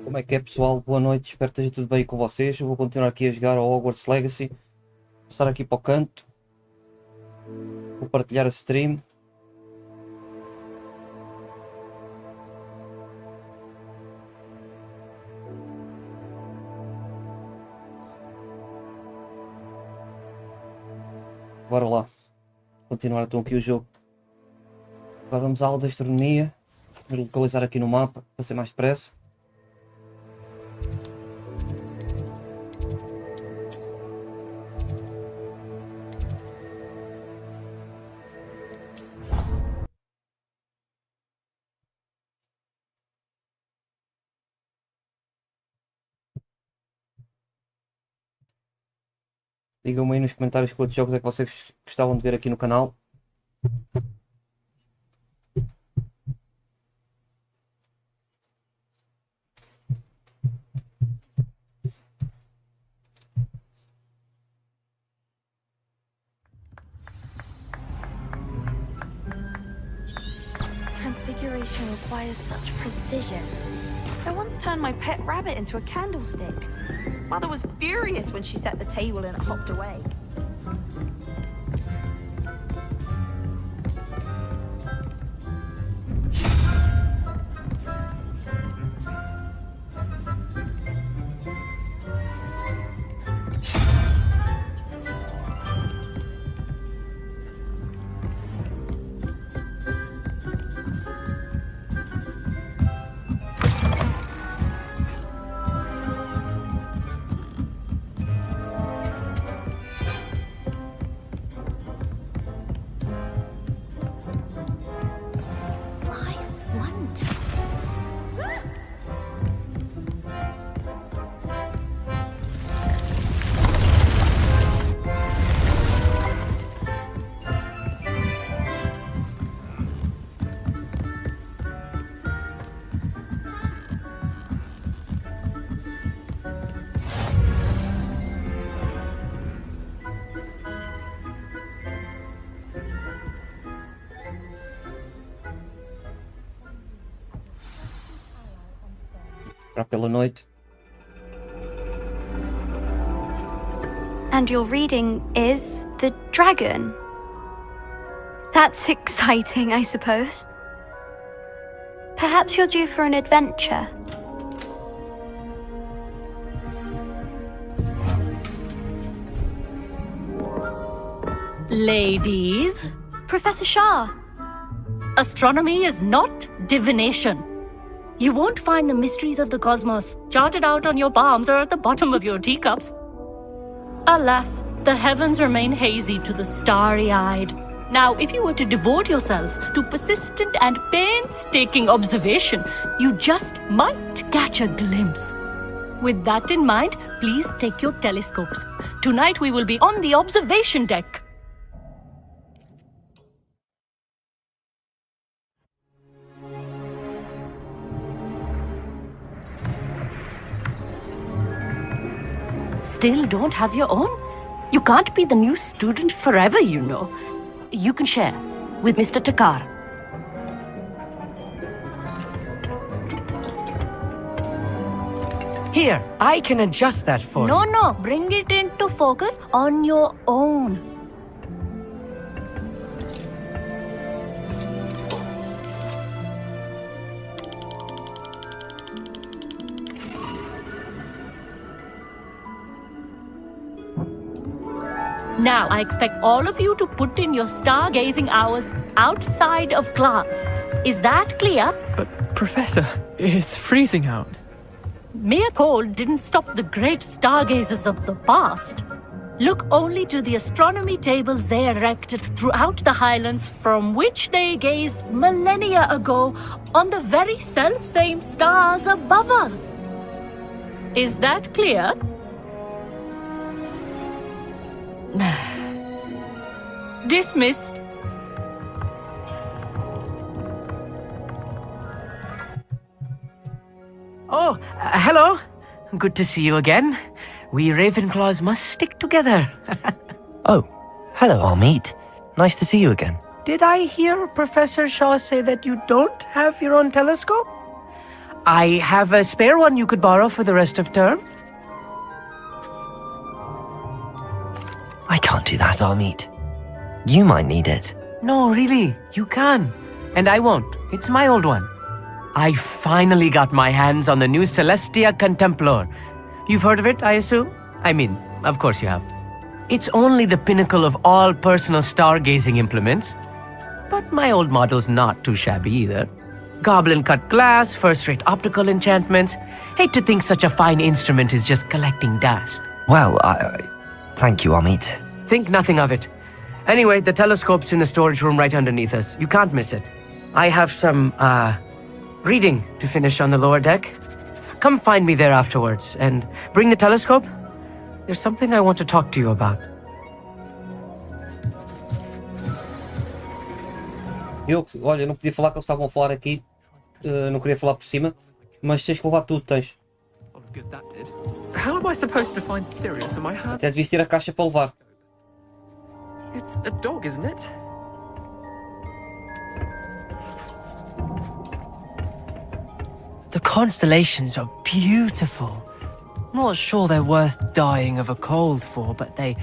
Como é que é, pessoal? Boa noite, espero que esteja tudo bem com vocês. Eu vou continuar aqui a jogar ao Hogwarts Legacy. Vou passar aqui para o canto. Vou partilhar a stream. Bora lá. Continuar então aqui o jogo. Agora vamos à aula de astronomia. Vamos localizar aqui no mapa para ser mais depressa. Digam-me aí nos comentários que outros jogos é que vocês gostavam de ver aqui no canal. Transfiguration requires such precision. I once turned my pet rabbit into a candlestick. Mother was furious when she set the table and it hopped away. Para pela noite. And your reading is The Dragon. That's exciting, I suppose. Perhaps you're due for an adventure. Ladies, Professor Shah. astronomy is not divination. You won't find the mysteries of the cosmos charted out on your palms or at the bottom of your teacups. Alas, the heavens remain hazy to the starry-eyed. Now, if you were to devote yourselves to persistent and painstaking observation, you just might catch a glimpse. With that in mind, please take your telescopes. Tonight we will be on the observation deck. Still don't have your own? You can't be the new student forever, you know. You can share with Mr. Takar. Here, I can adjust that for you. No, bring it into focus on your own. Now, I expect all of you to put in your stargazing hours outside of class. Is that clear? But, Professor, it's freezing out. Mere cold didn't stop the great stargazers of the past. Look only to the astronomy tables they erected throughout the Highlands from which they gazed millennia ago on the very self-same stars above us. Is that clear? Dismissed. Oh, hello. Good to see you again. We Ravenclaws must stick together. Oh, hello, Armeet. Nice to see you again. Did I hear Professor Shaw say that you don't have your own telescope? I have a spare one you could borrow for the rest of term. I can't do that, Amit. You might need it. No, really, you can. And I won't. It's my old one. I finally got my hands on the new Celestia Contemplar. You've heard of it, I assume? I mean, of course you have. It's only the pinnacle of all personal stargazing implements. But my old model's not too shabby either. Goblin cut glass, first-rate optical enchantments. Hate to think such a fine instrument is just collecting dust. Well, thank you, Amit. Think nothing of it. Anyway, the telescope's in the storage room right underneath us. You can't miss it. I have some, reading to finish on the lower deck. Come find me there afterwards, and bring the telescope. There's something I want to talk to you about. Olha, não podia falar que eles estavam a falar aqui. Não queria falar por cima. Mas tens que levar tudo, tens. Good that did. How am I supposed to find Sirius in my hand? Até devias ter a caixa para levar. It's a dog, isn't it? The constellations are beautiful. Not sure they're worth dying of a cold for, but they...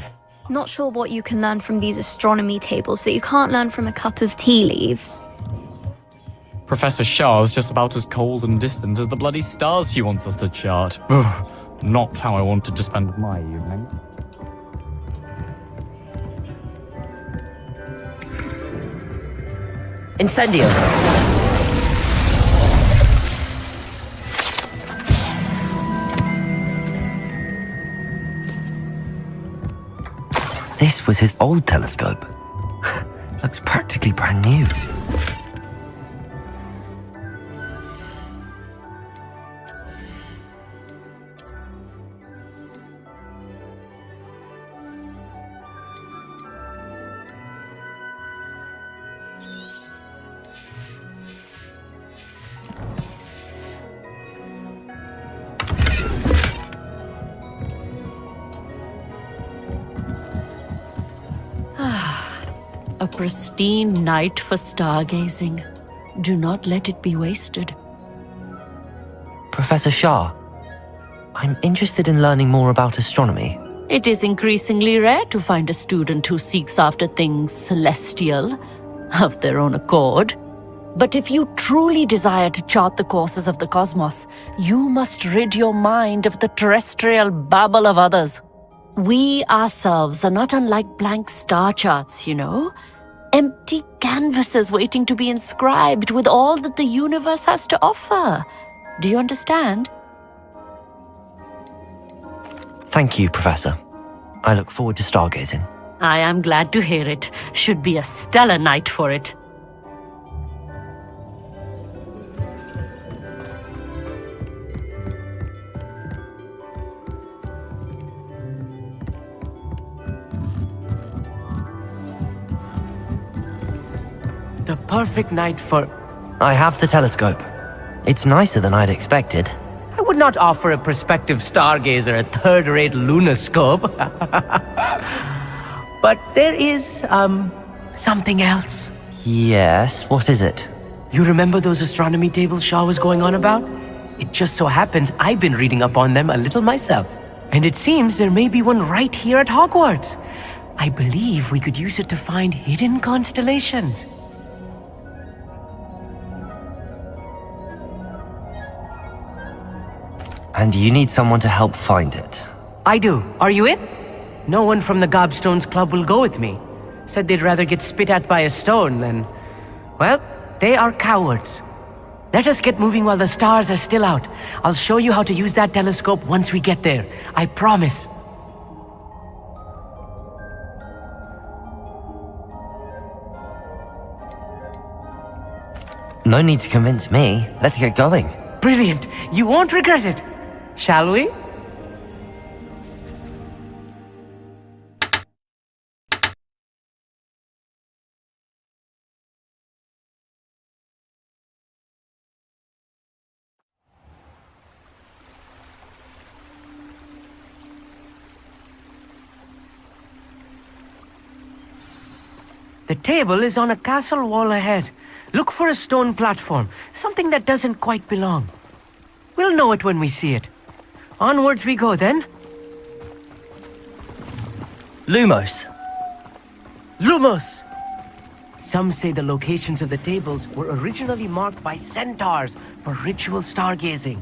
Not sure what you can learn from these astronomy tables that you can't learn from a cup of tea leaves. Professor Shah's just about as cold and distant as the bloody stars she wants us to chart. Ugh, not how I wanted to spend my evening. Incendio! This was his old telescope. Looks practically brand new. A pristine night for stargazing. Do not let it be wasted. Professor Shah, I'm interested in learning more about astronomy. It is increasingly rare to find a student who seeks after things celestial, of their own accord. But if you truly desire to chart the courses of the cosmos, you must rid your mind of the terrestrial babble of others. We ourselves are not unlike blank star charts, you know. Empty canvases waiting to be inscribed with all that the universe has to offer. Do you understand? Thank you, Professor. I look forward to stargazing. I am glad to hear it. Should be a stellar night for it. The perfect night for... I have the telescope. It's nicer than I'd expected. I would not offer a prospective stargazer a third-rate lunoscope. But there is, something else. Yes, what is it? You remember those astronomy tables Shah was going on about? It just so happens I've been reading up on them a little myself. And it seems there may be one right here at Hogwarts. I believe we could use it to find hidden constellations. And you need someone to help find it. I do. Are you in? No one from the Gobstones Club will go with me. Said they'd rather get spit at by a stone than... Well, they are cowards. Let us get moving while the stars are still out. I'll show you how to use that telescope once we get there. I promise. No need to convince me. Let's get going. Brilliant. You won't regret it. Shall we? The table is on a castle wall ahead. Look for a stone platform, something that doesn't quite belong. We'll know it when we see it. Onwards we go then. Lumos. Lumos! Some say the locations of the tables were originally marked by centaurs for ritual stargazing.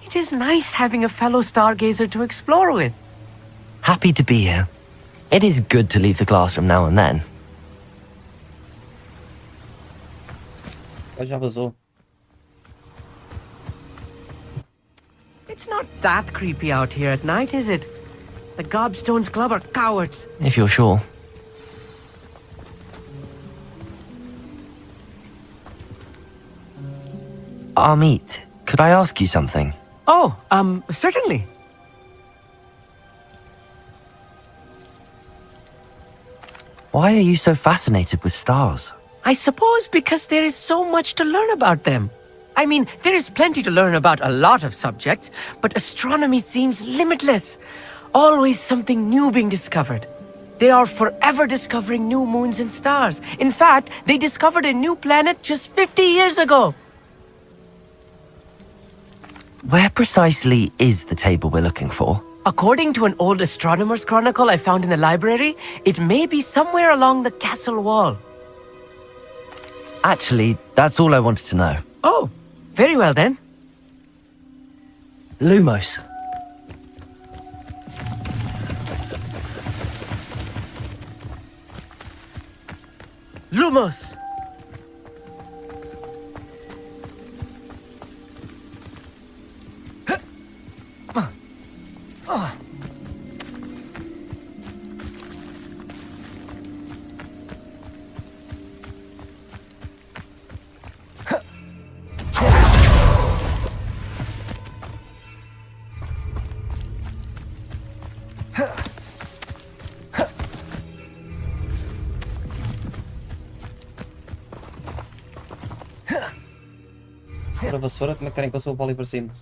It is nice having a fellow stargazer to explore with. Happy to be here. It is good to leave the classroom now and then. Já vazou. It's not that creepy out here at night, is it? The Gobstones Club are cowards. If you're sure. Amit, could I ask you something? Oh, certainly. Why are you so fascinated with stars? I suppose because there is so much to learn about them. I mean, there is plenty to learn about a lot of subjects, but astronomy seems limitless. Always something new being discovered. They are forever discovering new moons and stars. In fact, they discovered a new planet just 50 years ago. Where precisely is the table we're looking for? According to an old astronomer's chronicle I found in the library, it may be somewhere along the castle wall. Actually, that's all I wanted to know. Oh, very well then. Lumos. Lumos! Para a vassoura, como é que querem que eu suba ali para cima?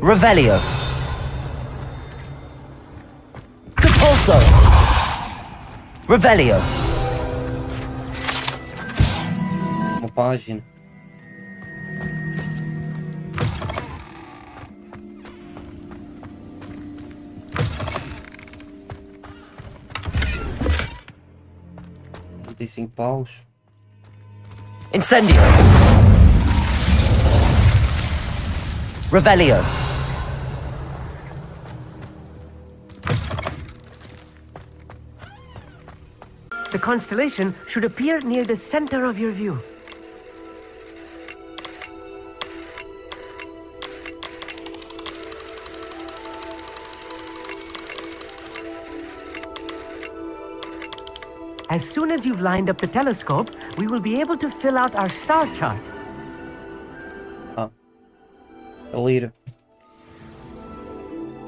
Revelio. Depulso. Revelio. Uma página. £35. Incendio. Revelio. The constellation should appear near the center of your view. As soon as you've lined up the telescope, we will be able to fill out our star chart. A leader.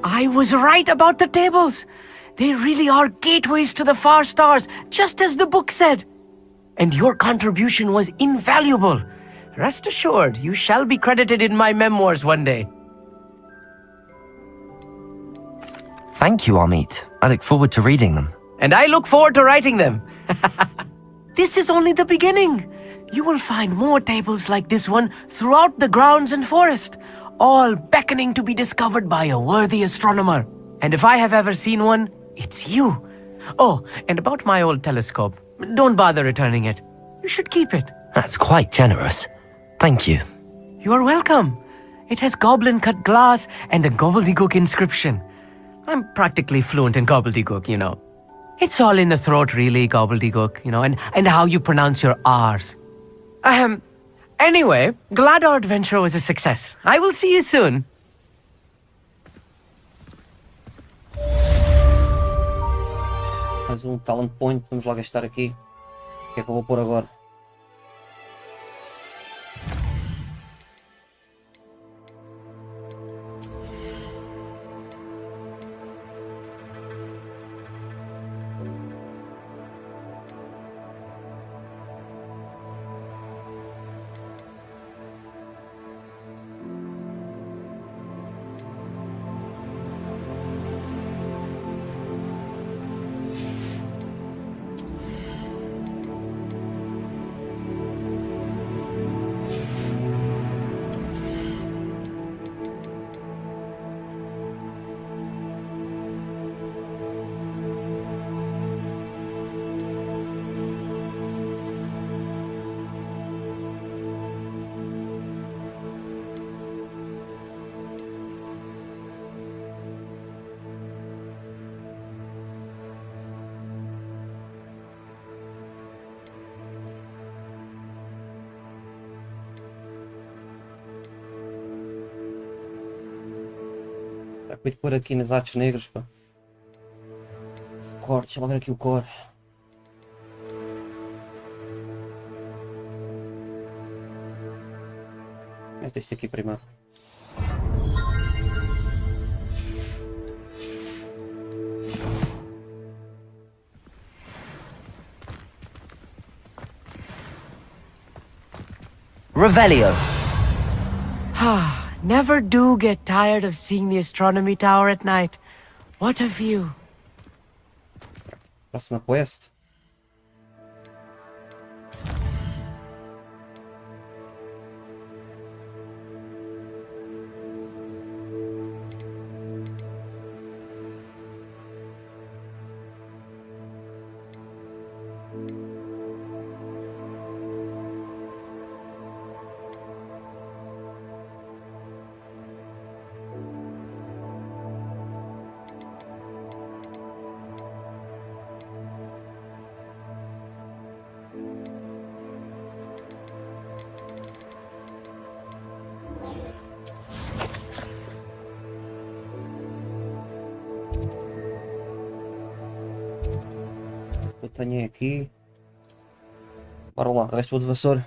I was right about the tables. They really are gateways to the far stars, just as the book said. And your contribution was invaluable. Rest assured, you shall be credited in my memoirs one day. Thank you, Amit. I look forward to reading them. And I look forward to writing them. This is only the beginning. you will find more tables like this one throughout the grounds and forest, all beckoning to be discovered by a worthy astronomer. And if I have ever seen one, it's you. Oh, and about my old telescope, don't bother returning it. You should keep it. That's quite generous. Thank you. You are welcome. It has goblin-cut glass and a gobbledygook inscription. I'm practically fluent in gobbledygook, you know. It's all in the throat, really, gobbledygook, you know, and how you pronounce your R's. Anyway, glad our adventure was a success. I will see you soon. Mais um talent point, vamos lá gastar aqui. O que é que eu vou pôr agora? Vou pôr aqui nas artes negras, pá. Core, deixa lá ver aqui o core. Mete este aqui primeiro. Revelio. Never do get tired of seeing the astronomy tower at night. What a view. Próxima quest. Eu tenho aqui. Bora lá, resto de vassoura.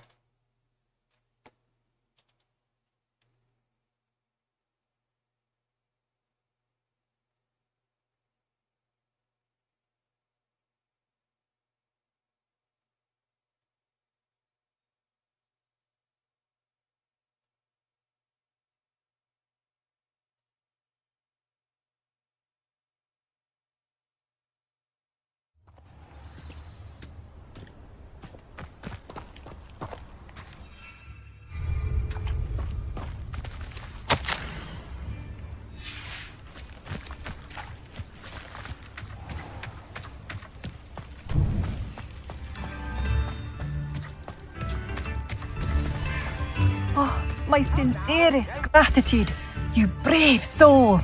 My sincerest gratitude, you brave soul.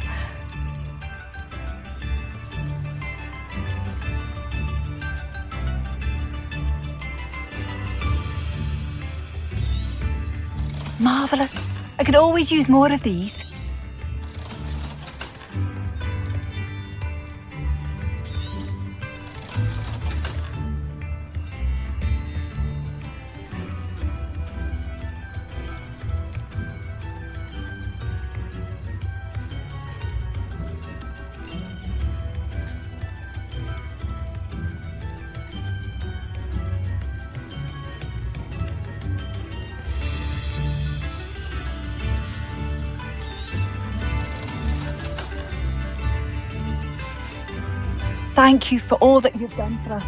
Marvelous. I could always use more of these. Thank you for all that you've done for us.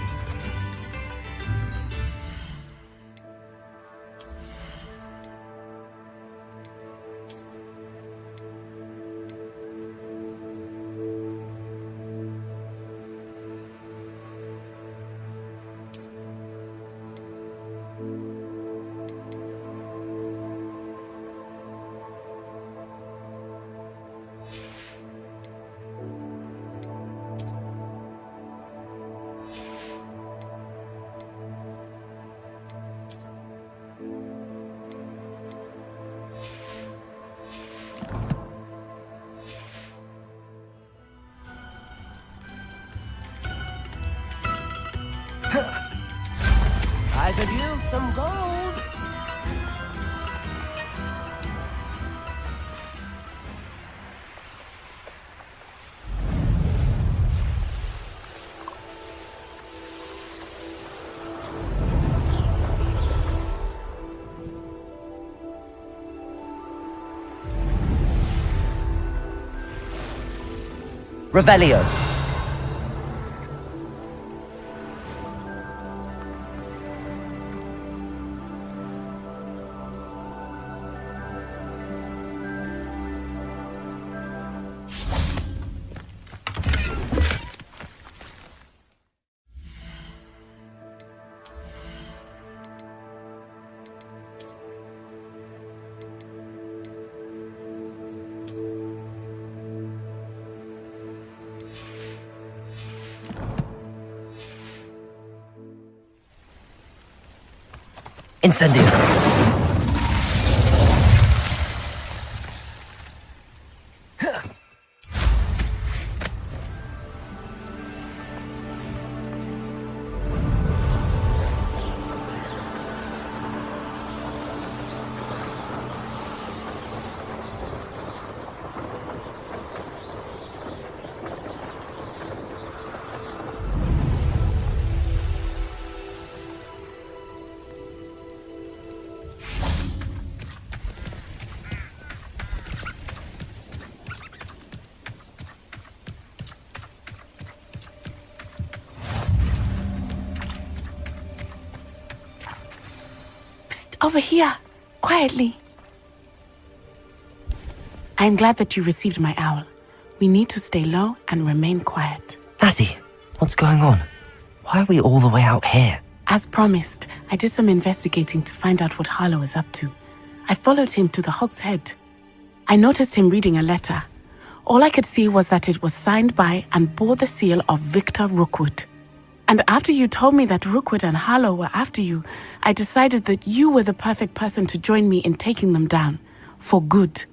I could use some gold. Revelio. Incendio. Over here, quietly. I am glad that you received my owl. We need to stay low and remain quiet. Natty, what's going on? Why are we all the way out here? As promised, I did some investigating to find out what Harlow is up to. I followed him to the Hog's Head. I noticed him reading a letter. All I could see was that it was signed by and bore the seal of Victor Rookwood. And after you told me that Rookwood and Harlow were after you, I decided that you were the perfect person to join me in taking them down. For good.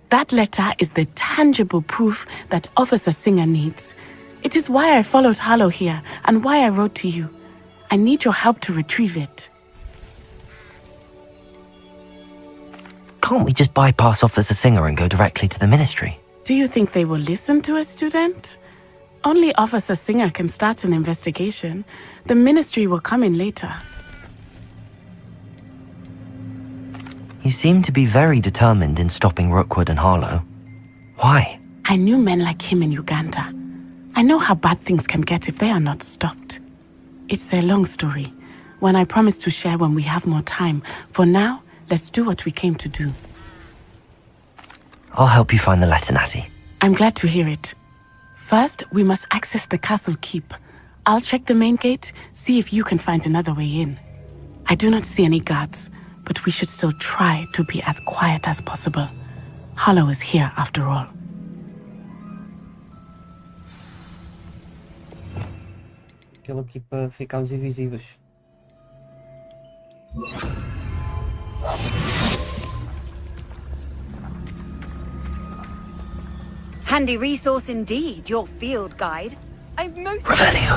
That letter is the tangible proof that Officer Singer needs. It is why I followed Harlow here and why I wrote to you. I need your help to retrieve it. Can't we just bypass Officer Singer and go directly to the Ministry? Do you think they will listen to a student? Only Officer Singer can start an investigation. The Ministry will come in later. You seem to be very determined in stopping Rookwood and Harlow. Why? I knew men like him in Uganda. I know how bad things can get if they are not stopped. It's a long story, one I promise to share when we have more time. For now, let's do what we came to do. I'll help you find the letter, Natty. I'm glad to hear it. First, we must access the castle keep. I'll check the main gate, see if you can find another way in. I do not see any guards, but we should still try to be as quiet as possible. Harlow is here after all. Aquilo aqui para ficarmos invisíveis. Handy resource indeed, your field guide. I've most... Revelio.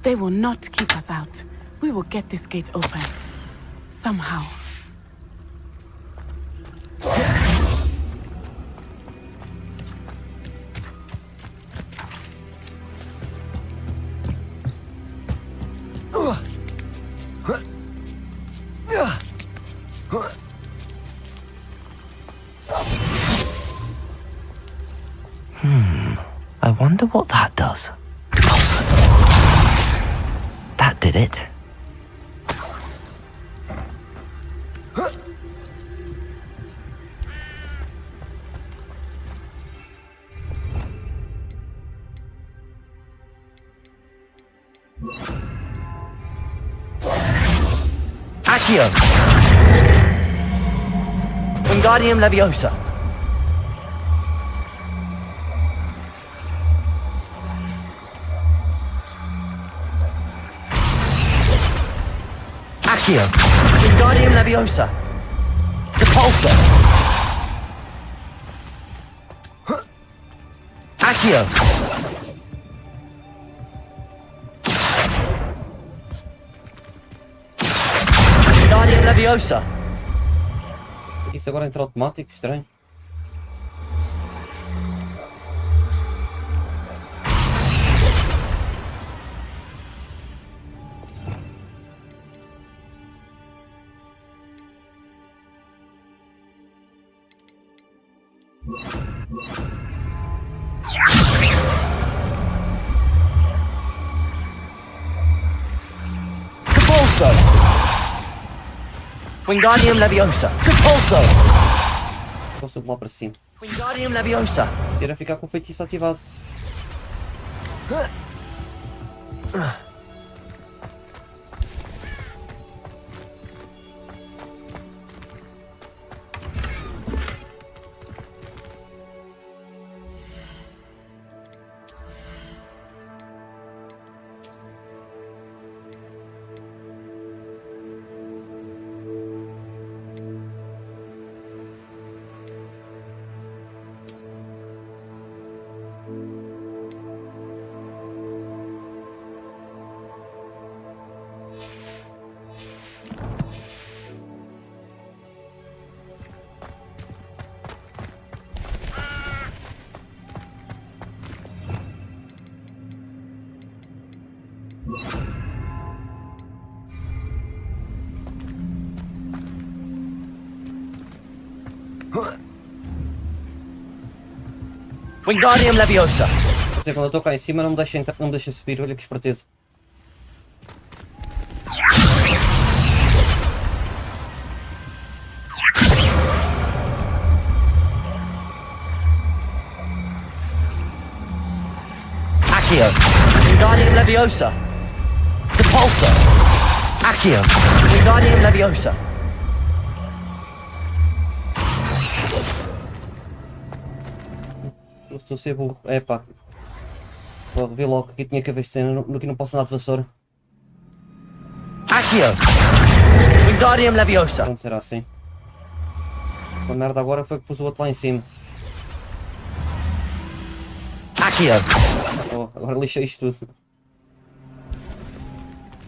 They will not keep us out. We will get this gate open. Somehow. I wonder what that does. That did it. Accio! Wingardium Leviosa! Accio! Wingardium Leviosa! Depulso! Accio! Wingardium Leviosa! Isso agora entra automático, estranho. Capulso! Wingardium Leviosa! Capulso! Vou subir lá para cima. Wingardium Leviosa! Irá ficar com o feitiço ativado. Wingardium Leviosa! Quer dizer, quando eu estou cá em cima não me deixa entrar, não me deixa subir, olha que esperteza. Accio! Wingardium Leviosa! Depulso! Accio! Wingardium Leviosa! Eu estou a ser burro. É pá. Vou ver logo que aqui tinha que haver cena. Aqui não posso andar de vassoura. Accio! Wingardium Leviosa! Pronto, será assim. A merda agora foi que pus o outro lá em cima. Accio! Oh, agora lixei isto tudo.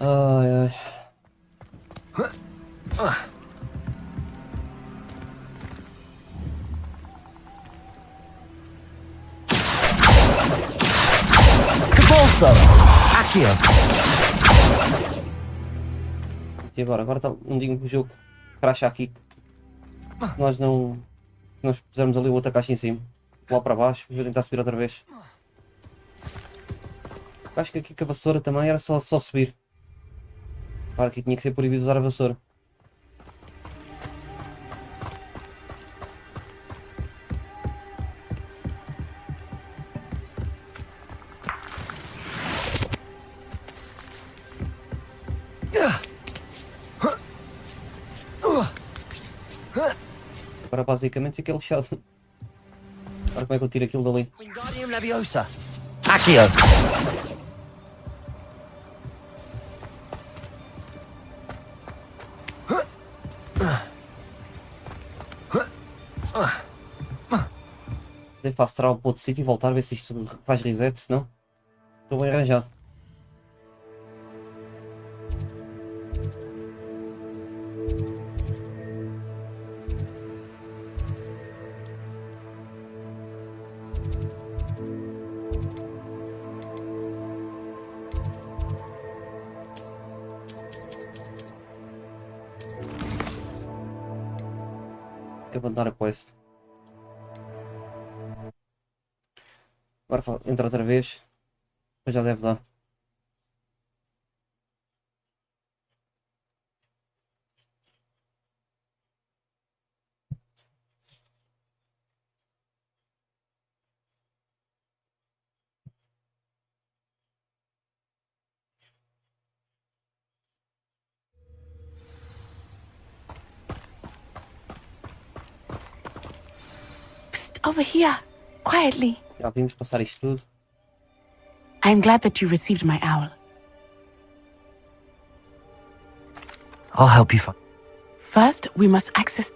Ai ai. Capulso! Accio! E agora? Agora está um dia que o jogo cracha aqui. Nós não. Nós pusermos ali outra caixa em cima. Lá para baixo. Vou tentar subir outra vez. Acho que aqui com a vassoura também era só subir. Claro que tinha que ser proibido usar a vassoura. Agora basicamente fica lixado. Agora como é que eu tiro aquilo dali? Wingardium Leviosa! Accio! Devo fast travel para outro sítio e voltar a ver se isto faz reset, senão estou bem arranjado. Tem que abandonar a quest. Agora entra outra vez. Depois já deve dar. Psst, over here, quietly. Já vimos passar isto tudo. I'm glad that you received my owl. I'll help you find. First, we must access.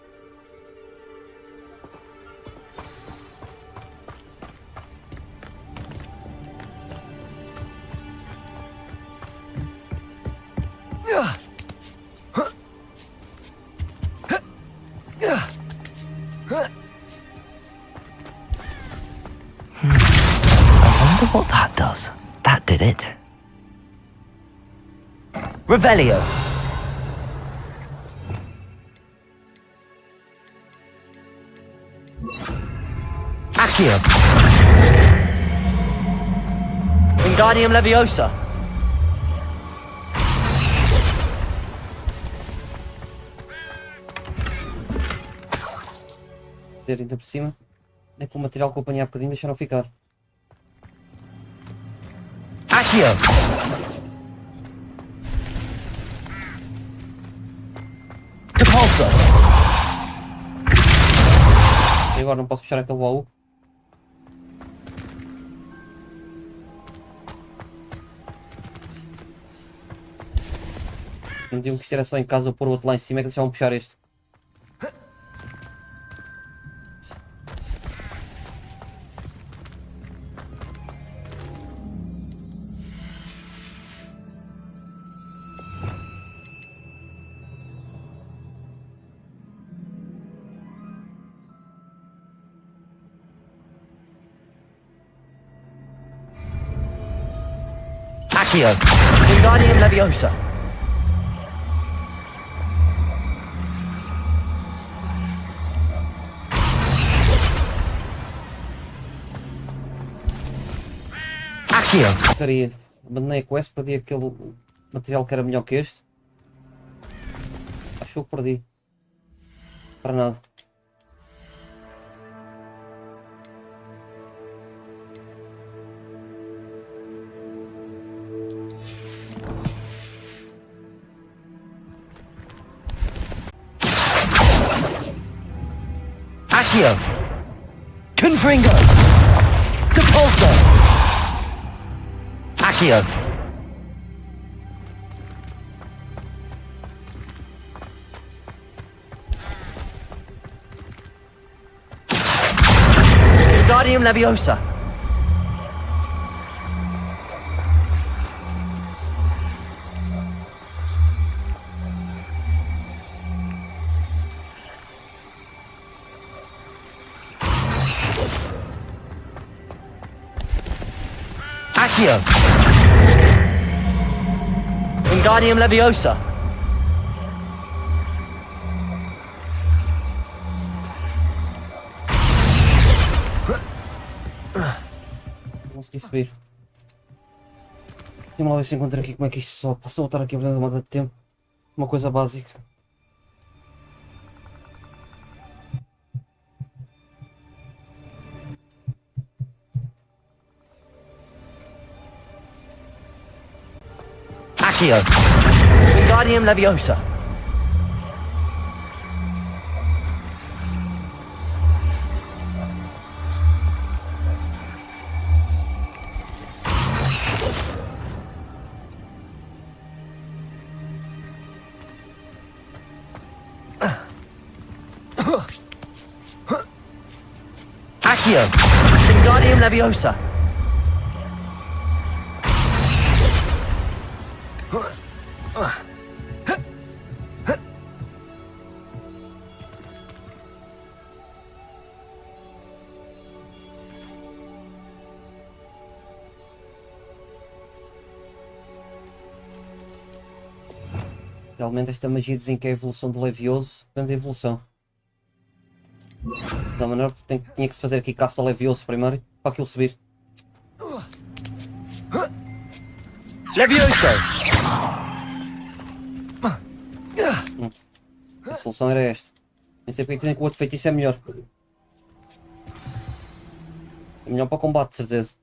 I wonder what that does. That did it. Revelio. Accio. Wingardium Leviosa. Ter ainda por cima. É que o material que eu apanhei há bocadinho deixaram ficar. Accio. Depulso. E agora não posso puxar aquele baú. Não digo que isto era só em casa ou pôr o outro lá em cima, é que deixavam puxar este. Accio. Wingardium Leviosa. Accio. Porcaria. Abandonei a quest, perdi aquele material que era melhor que este. Acho que eu perdi. Para nada. Accio. Confringo. Depulso. Accio. Wingardium Leviosa. Accio. Wingardium Leviosa. Consegui subir. Vamos lá ver se encontro aqui como é que isto só. Posso voltar aqui a perder uma data de tempo. Uma coisa básica. Accio. Wingardium Leviosa. Accio. Wingardium Leviosa. Realmente esta magia dizem que é a evolução do Levioso. Grande evolução. Da maneira que tinha que se fazer aqui caça ao Levioso primeiro para aquilo subir. Leviosa. A solução era esta. Nem sei porque dizem que o outro feitiço é melhor. É melhor para o combate, de certeza.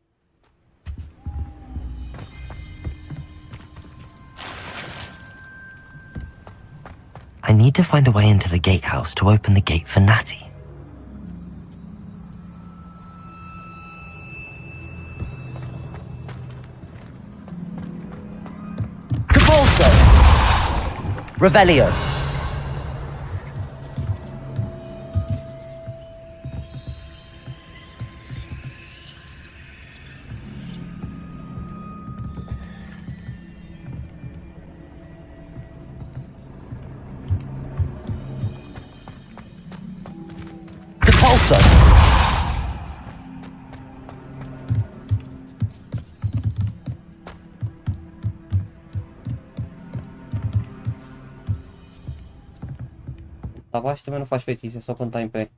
I need to find a way into the gatehouse to open the gate for Natty. Depulso. Revelio. Depulso! Tá abaixo também não faz feitiço, é só quando está em pé.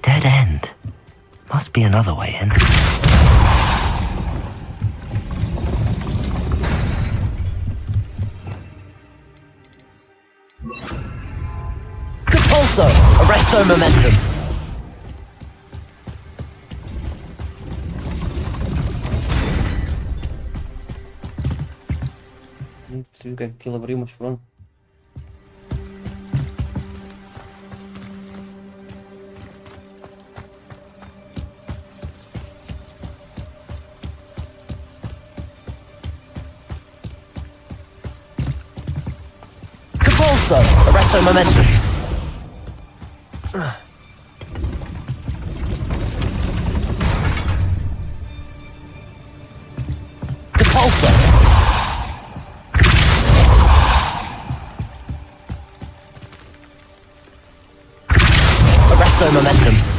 Dead end. Must be another way in. Depulso! Arresto momentum. Nem percebi o que é que aquilo abriu, mas pronto. Depulso! Arresto momentum. Depulso! Arresto momentum.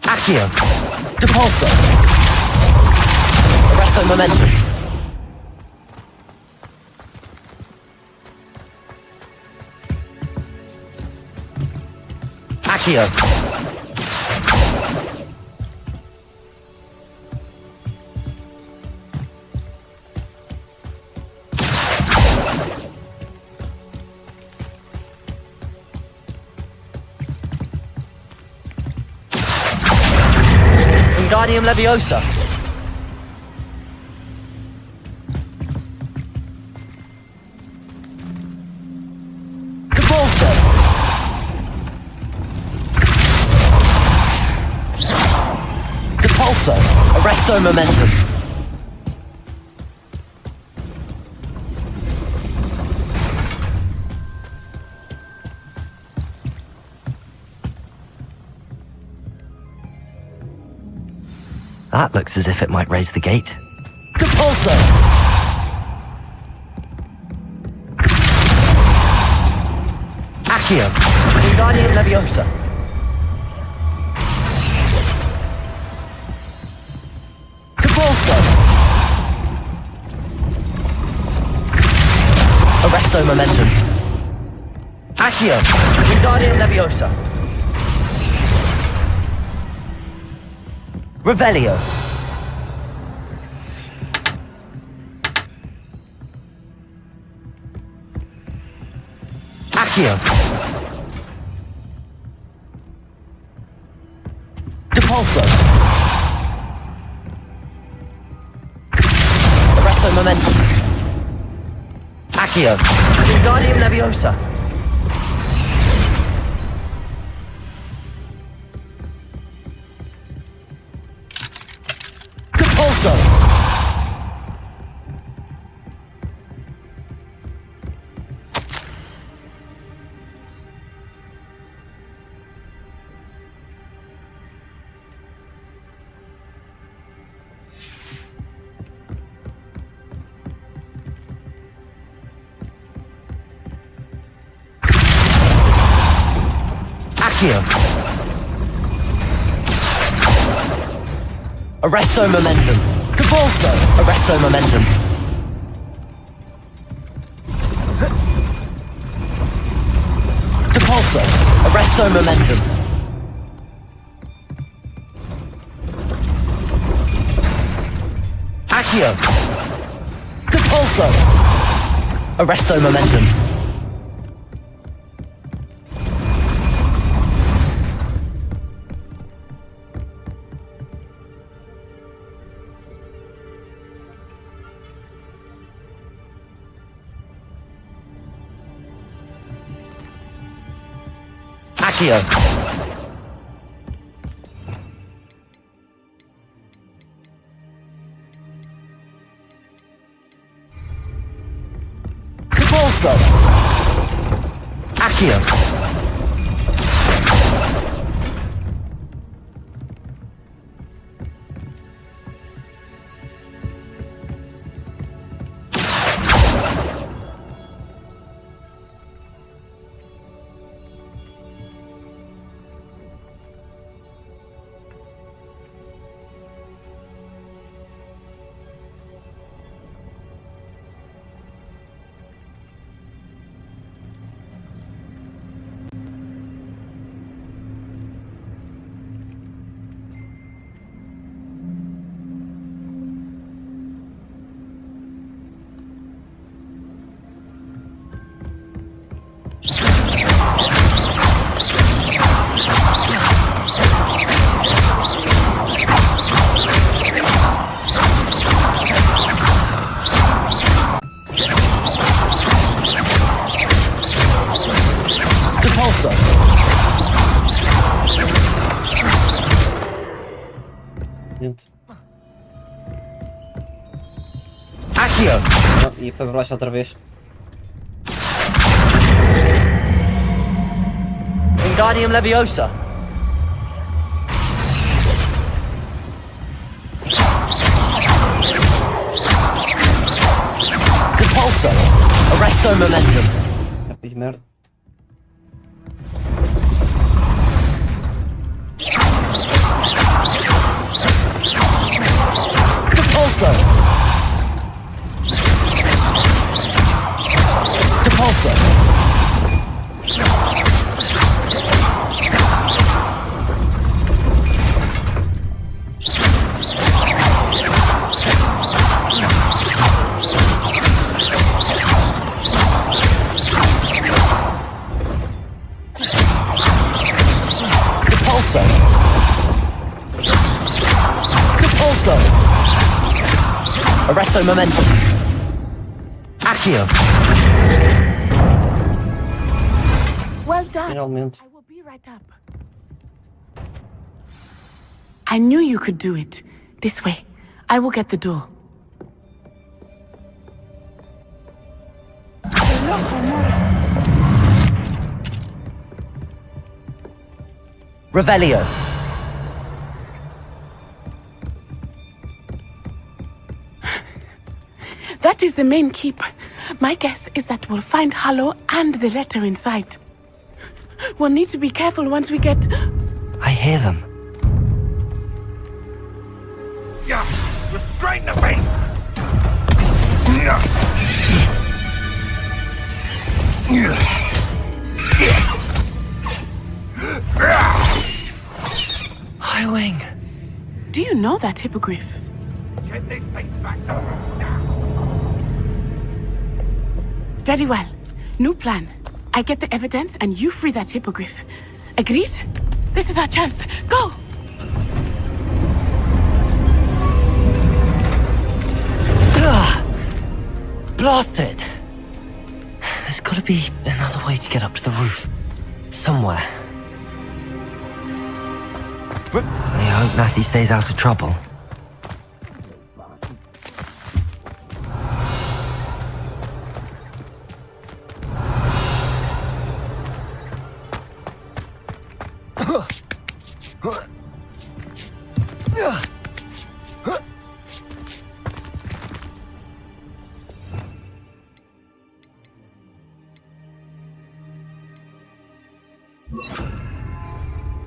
Accio. Depulso. Arresto momentum. Accio. Wingardium Leviosa. Depulso. Depulso. Arresto momentum. That looks as if it might raise the gate. Depulso! Accio! Wingardium Leviosa! Depulso! Arresto momentum. Accio! Wingardium Leviosa! Revelio. Accio. Depulso. Arresto momentum. Accio. Wingardium Leviosa. Depulso. Accio. Arresto momentum. Depulso. Arresto momentum. Depulso. Arresto momentum. Accio. Depulso. Arresto momentum. Accio. Repulso. Accio. Gente. Accio. Não, e foi para baixo outra vez. Wingardium Leviosa. Repulso. Arresto Momentum. Já fiz merda. Repulso. Repulso. Repulso. Repulso. Arresto Momentum. Accio. Well done. Finalmente. I will be right up. I knew you could do it. This way. I will get the door. Revelio. That is the main keep. My guess is that we'll find Hollow and the letter inside. We'll need to be careful once we get... I hear them. Yeah, restrain the beast! Highwing. Do you know that hippogriff? Get this thing back to us now! Very well. New plan. I get the evidence and you free that hippogriff. Agreed? This is our chance. Go! Blasted! There's gotta be another way to get up to the roof. Somewhere. I hope Natty stays out of trouble.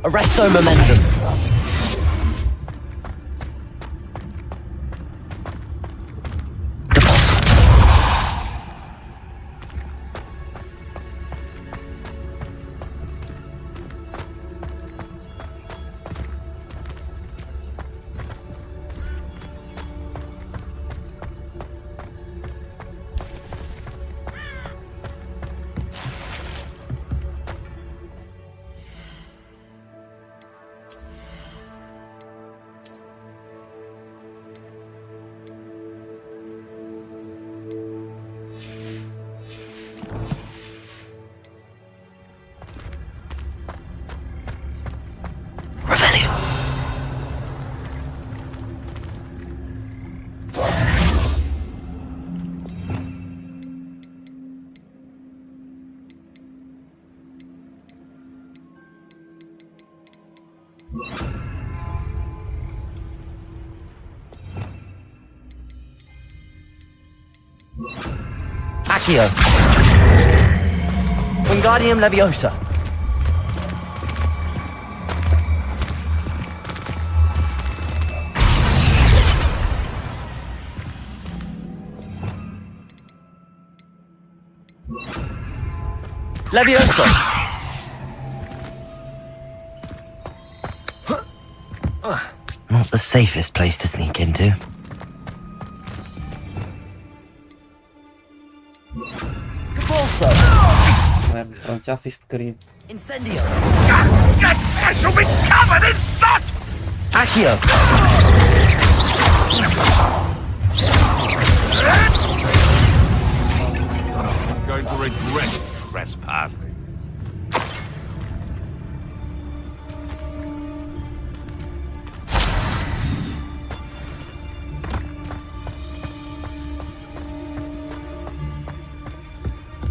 Arresto Momentum. Accio. Wingardium Leviosa. Leviosa. Not the safest place to sneak into. Convulso. Merda, pronto, já fiz porcaria. Incendio. I shall be covered in soot! Accio. I'm going to regret trespassing.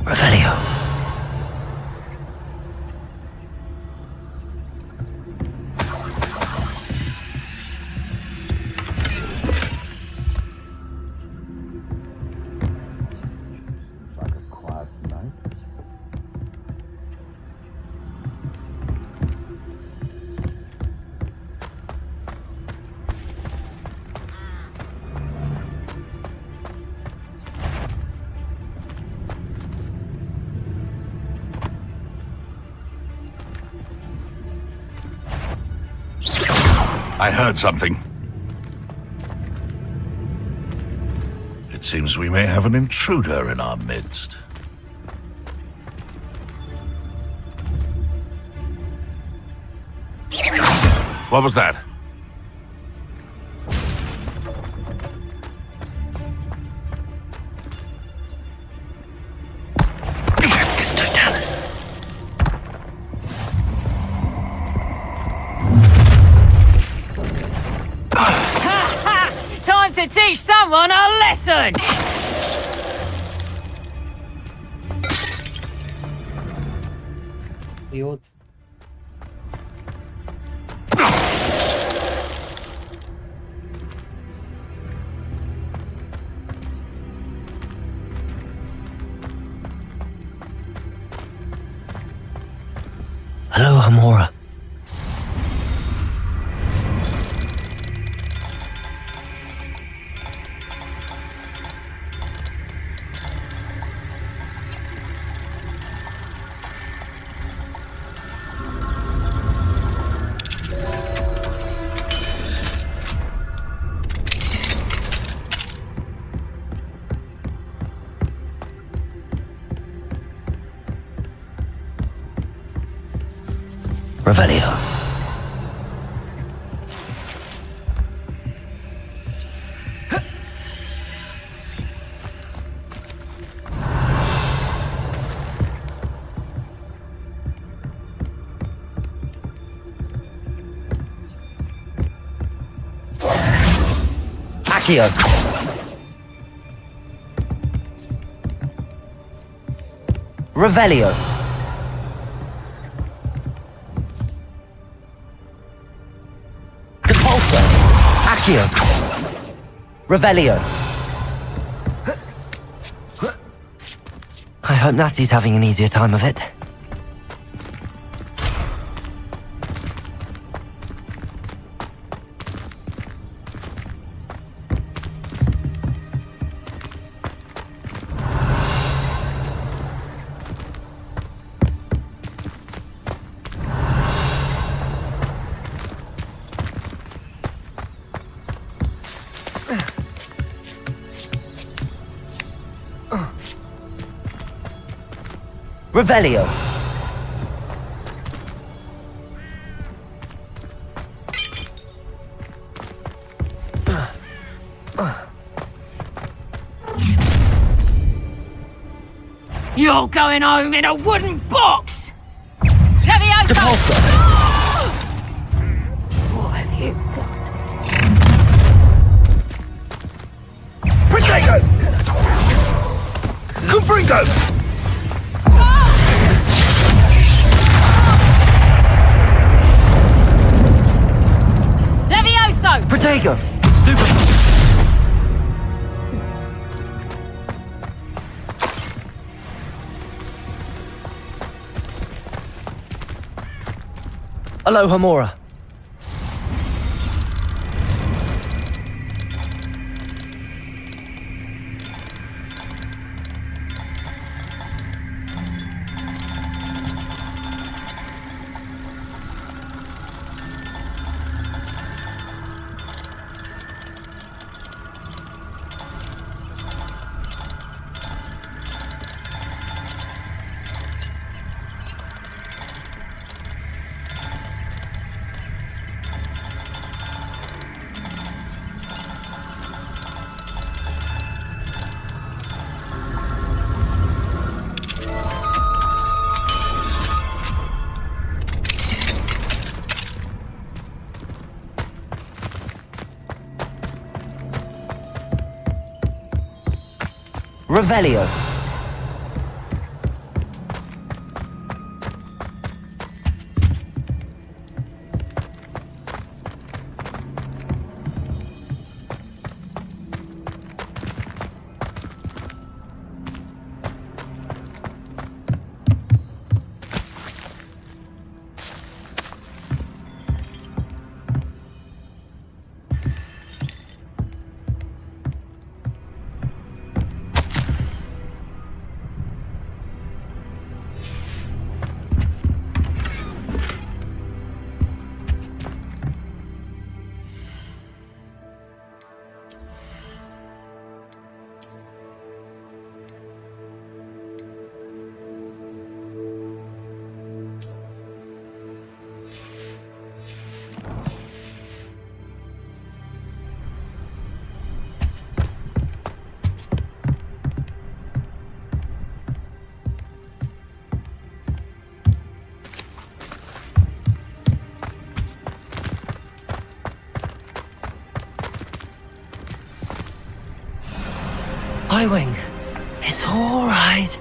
Revelio. I heard something. It seems we may have an intruder in our midst. What was that? Time to teach someone a lesson! E outro. Hello, Hamora. Revelio. Accio. Revelio. Accio. Revelio. I hope Natty's having an easier time of it. Revelio. You're going home in a wooden box! Leviosa! Depulso. What have you Protego! Confringo! Levioso! Protego. Stupid. Aloha Mora. Revelio. Wing, it's all right.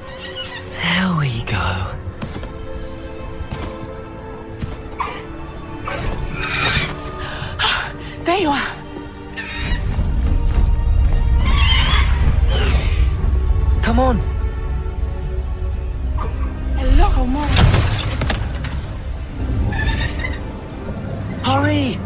There we go. There you are. Come on. Hello, Mom. Hurry.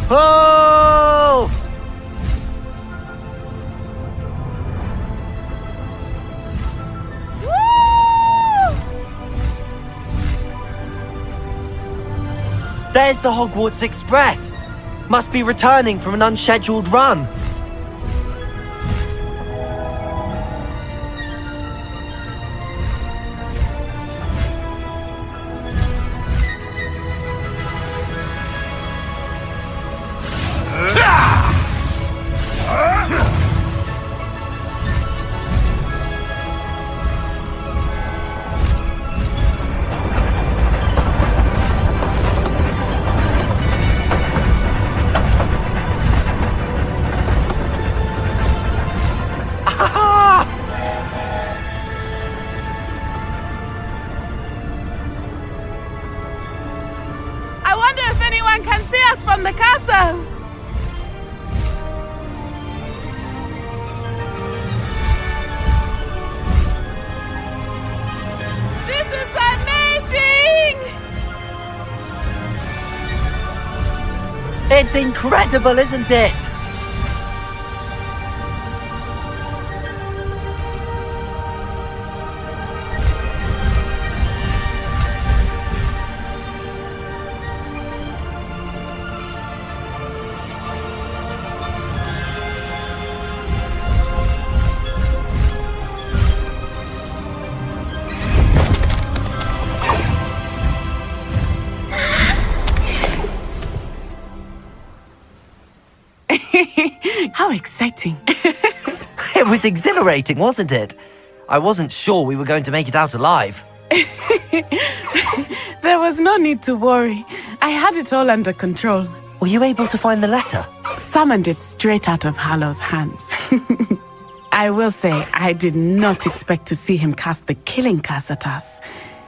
Oh! There's the Hogwarts Express. Must be returning from an unscheduled run. From the castle! This is amazing! It's incredible, isn't it? How exciting. It was exhilarating, wasn't it? I wasn't sure we were going to make it out alive. There was no need to worry. I had it all under control. Were you able to find the letter? Summoned it straight out of Hallow's hands. I will say, I did not expect to see him cast the killing curse at us.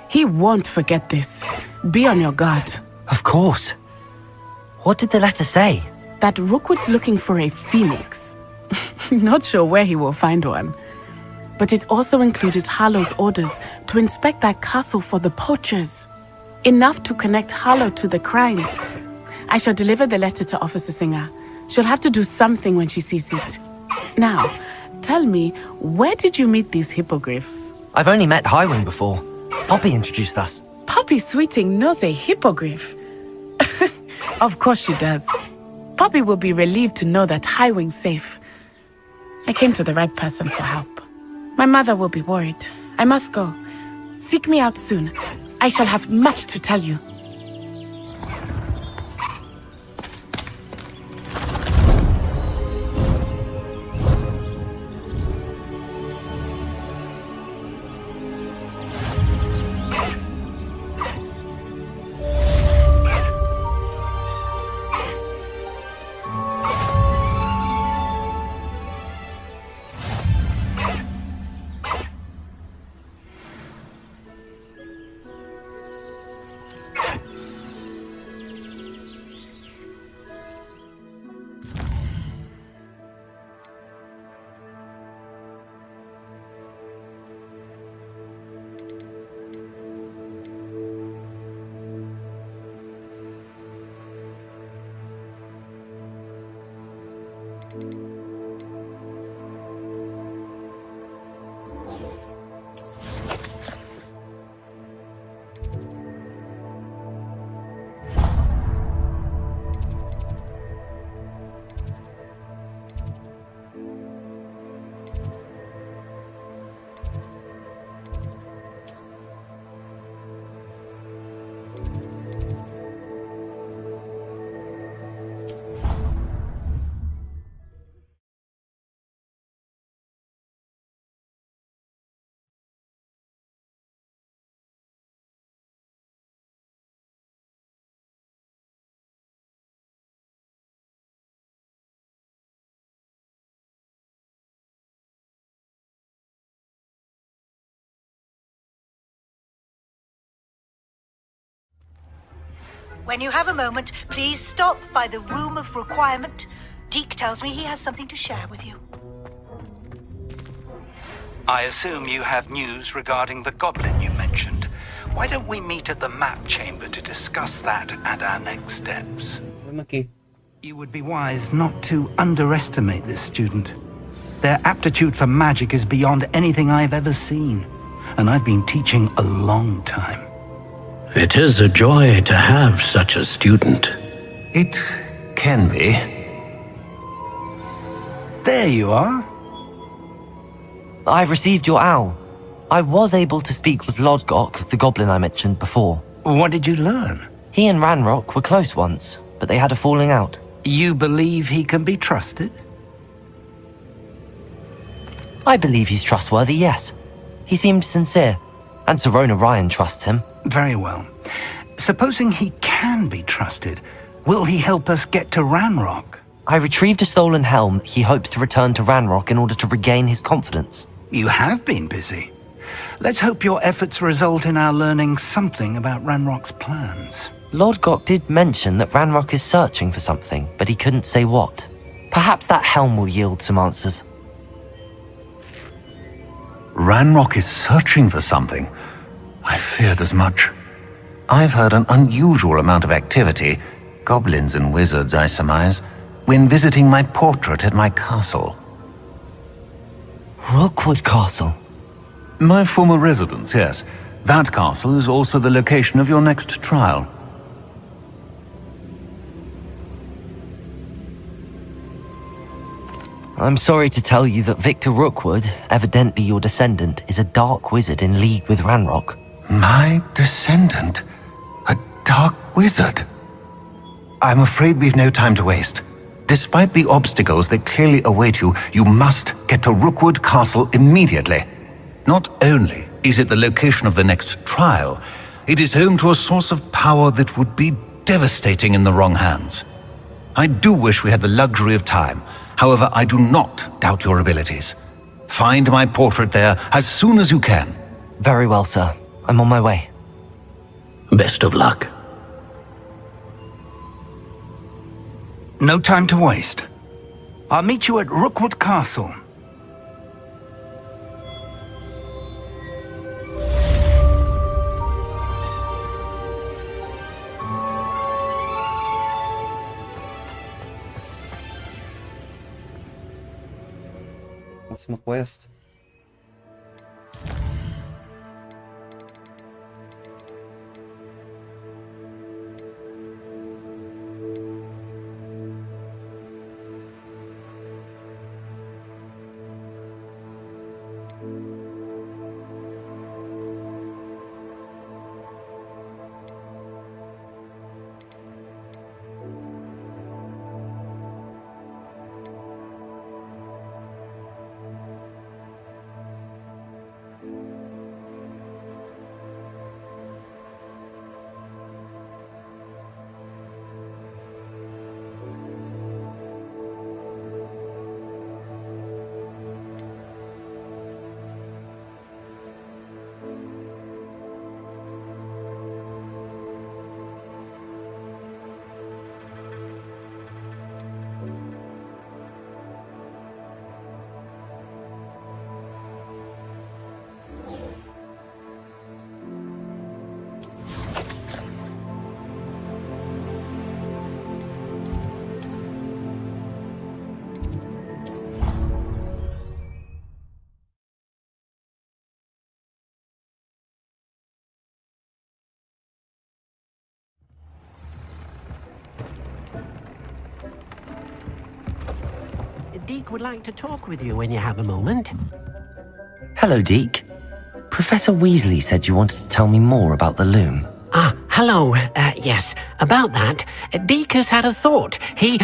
He won't forget this. Be on your guard. Of course. What did the letter say? That Rookwood's looking for a phoenix. Not sure where he will find one. But it also included Harlow's orders to inspect that castle for the poachers. Enough to connect Harlow to the crimes. I shall deliver the letter to Officer Singer. She'll have to do something when she sees it. Now, tell me, where did you meet these hippogriffs? I've only met Highwing before. Poppy introduced us. Poppy Sweeting knows a hippogriff. Of course she does. Poppy will be relieved to know that Highwing's safe. I came to the right person for help. My mother will be worried. I must go. Seek me out soon. I shall have much to tell you. When you have a moment, please stop by the Room of Requirement. Deke tells me he has something to share with you. I assume you have news regarding the goblin you mentioned. Why don't we meet at the map chamber to discuss that and our next steps? You would be wise not to underestimate this student. Their aptitude for magic is beyond anything I've ever seen, and I've been teaching a long time. It is a joy to have such a student. It can be. There you are. I've received your owl. I was able to speak with Lodgok, the goblin I mentioned before. What did you learn? He and Ranrok were close once, but they had a falling out. You believe he can be trusted? I believe he's trustworthy, yes. He seemed sincere, and Serona Ryan trusts him. Very well. Supposing he can be trusted, will he help us get to Ranrok? I retrieved a stolen helm he hopes to return to Ranrok in order to regain his confidence. You have been busy. Let's hope your efforts result in our learning something about Ranrock's plans. Lodgok did mention that Ranrok is searching for something, but he couldn't say what. Perhaps that helm will yield some answers. Ranrok is searching for something. I feared as much. I've heard an unusual amount of activity, goblins and wizards, I surmise, when visiting my portrait at my castle. Rookwood Castle? My former residence, yes. That castle is also the location of your next trial. I'm sorry to tell you that Victor Rookwood, evidently your descendant, is a dark wizard in league with Ranrok. My descendant? A dark wizard? I'm afraid we've no time to waste. Despite the obstacles that clearly await you, you must get to Rookwood Castle immediately. Not only Is it the location of the next trial? It is home to a source of power that would be devastating in the wrong hands. I do wish we had the luxury of time. However, I do not doubt your abilities. Find my portrait there as soon as you can. Very well, sir. I'm on my way. Best of luck. No time to waste. I'll meet you at Rookwood Castle. Próxima quest. Deke would like to talk with you when you have a moment. Hello, Deke. Professor Weasley said you wanted to tell me more about the loom. Ah, hello. Yes, about that, Deke has had a thought. He...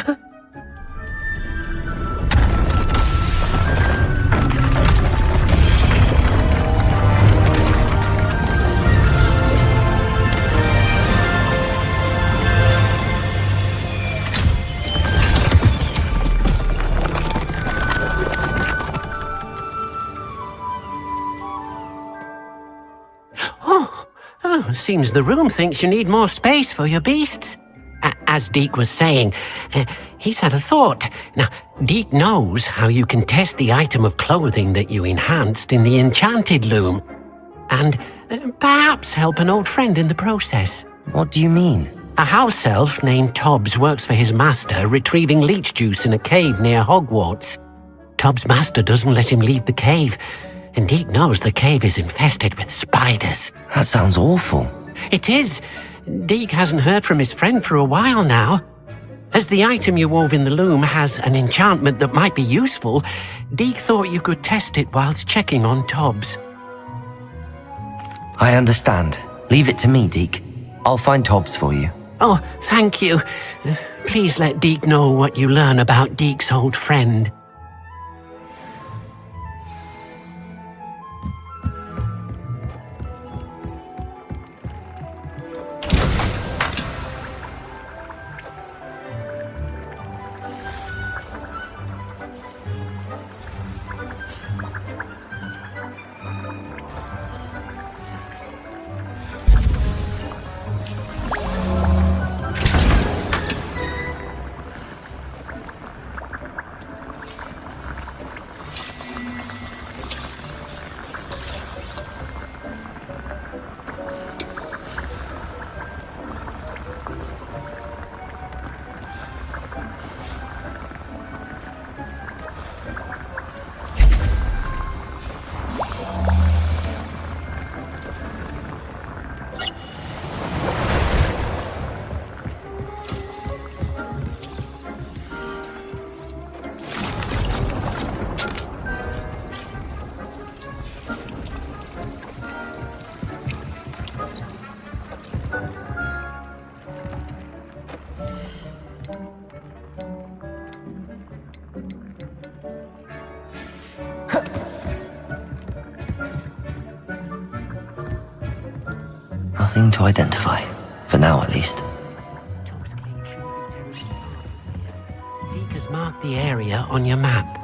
Seems the room thinks you need more space for your beasts. As Deke was saying, he's had a thought. Now, Deke knows how you can test the item of clothing that you enhanced in the enchanted loom. And perhaps help an old friend in the process. What do you mean? A house elf named Tobbs works for his master, retrieving leech juice in a cave near Hogwarts. Tobbs' master doesn't let him leave the cave, and Deke knows the cave is infested with spiders. That sounds awful. It is. Deke hasn't heard from his friend for a while now. As the item you wove in the loom has an enchantment that might be useful, Deke thought you could test it whilst checking on Tobbs. I understand. Leave it to me, Deke. I'll find Tobbs for you. Oh, thank you. Please let Deke know what you learn about Deke's old friend. Nothing to identify. For now, at least. Deke has marked the area on your map.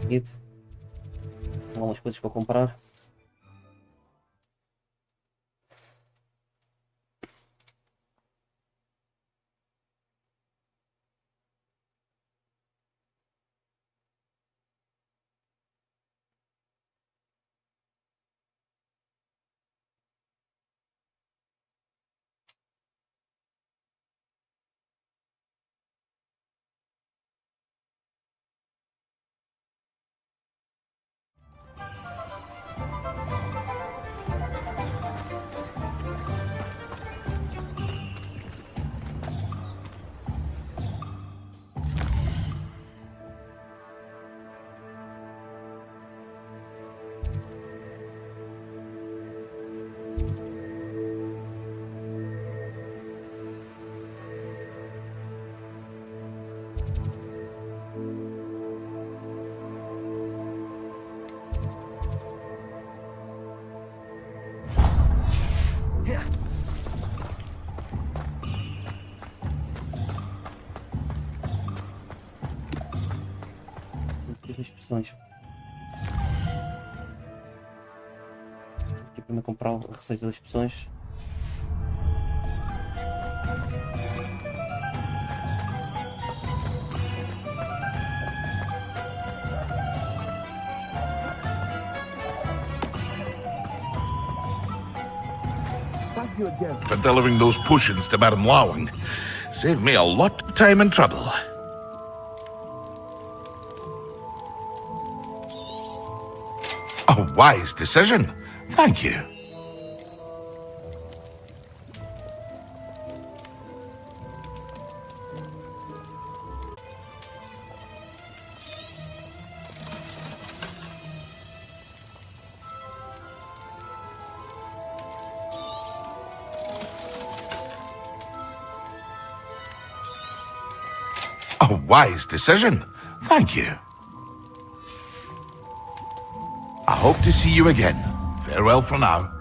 seguido. Há umas coisas para comprar. Inspeções. Aqui para comprar a receita das inspeções. Thank you again for delivering those potions to Madame Lowing. Saved me a lot of time and trouble. A wise decision. Thank you. A wise decision. Thank you. I hope to see you again. Farewell for now.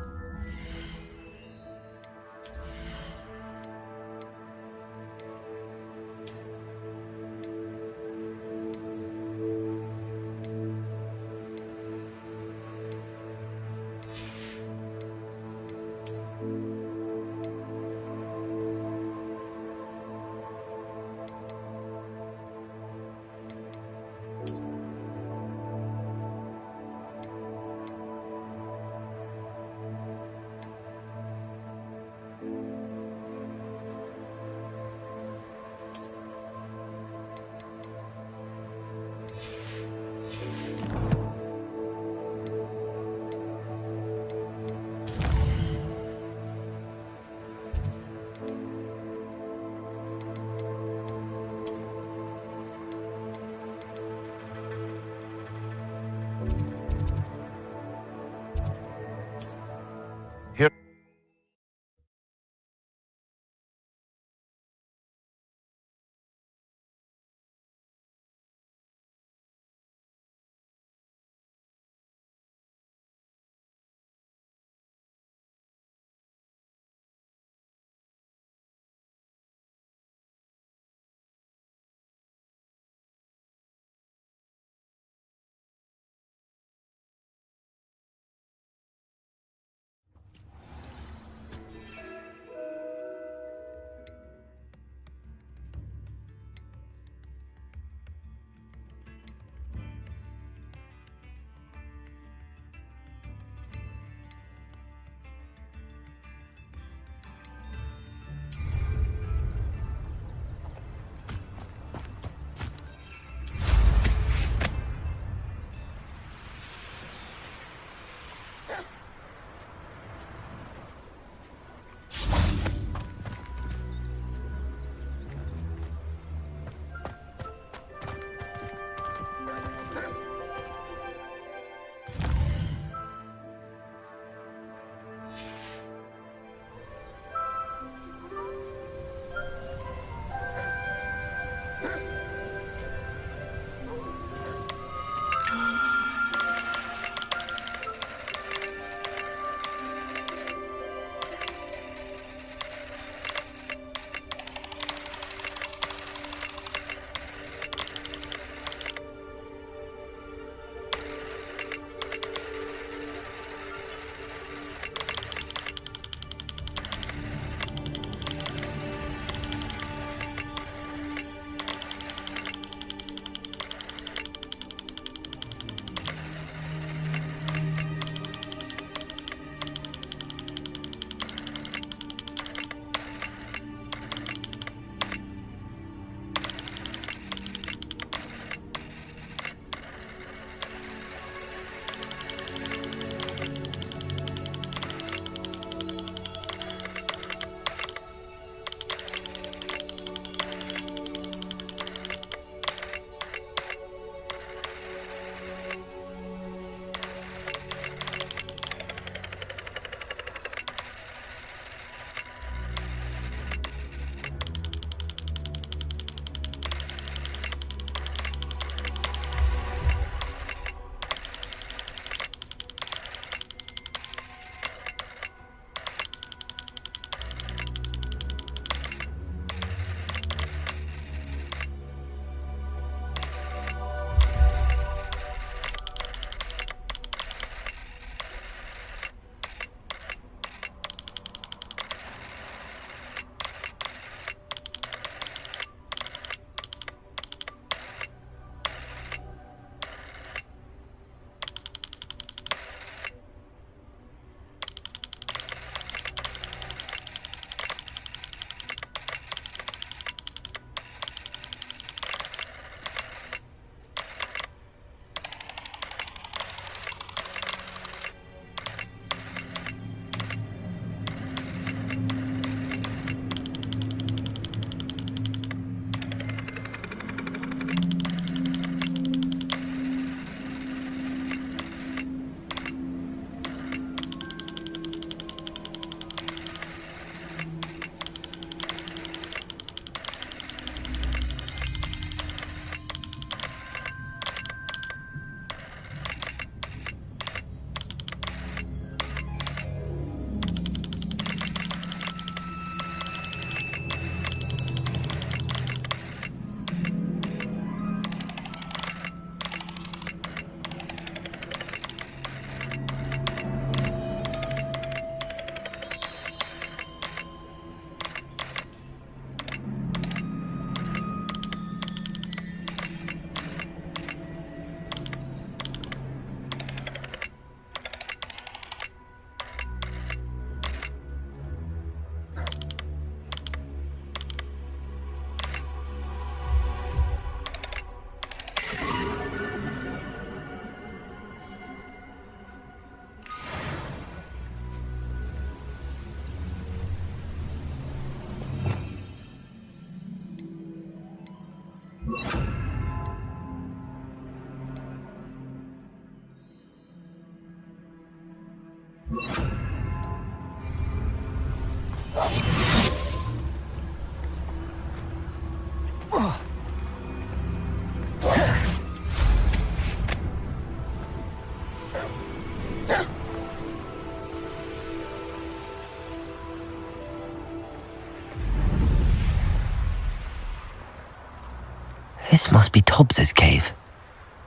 This must be Tobbs's cave.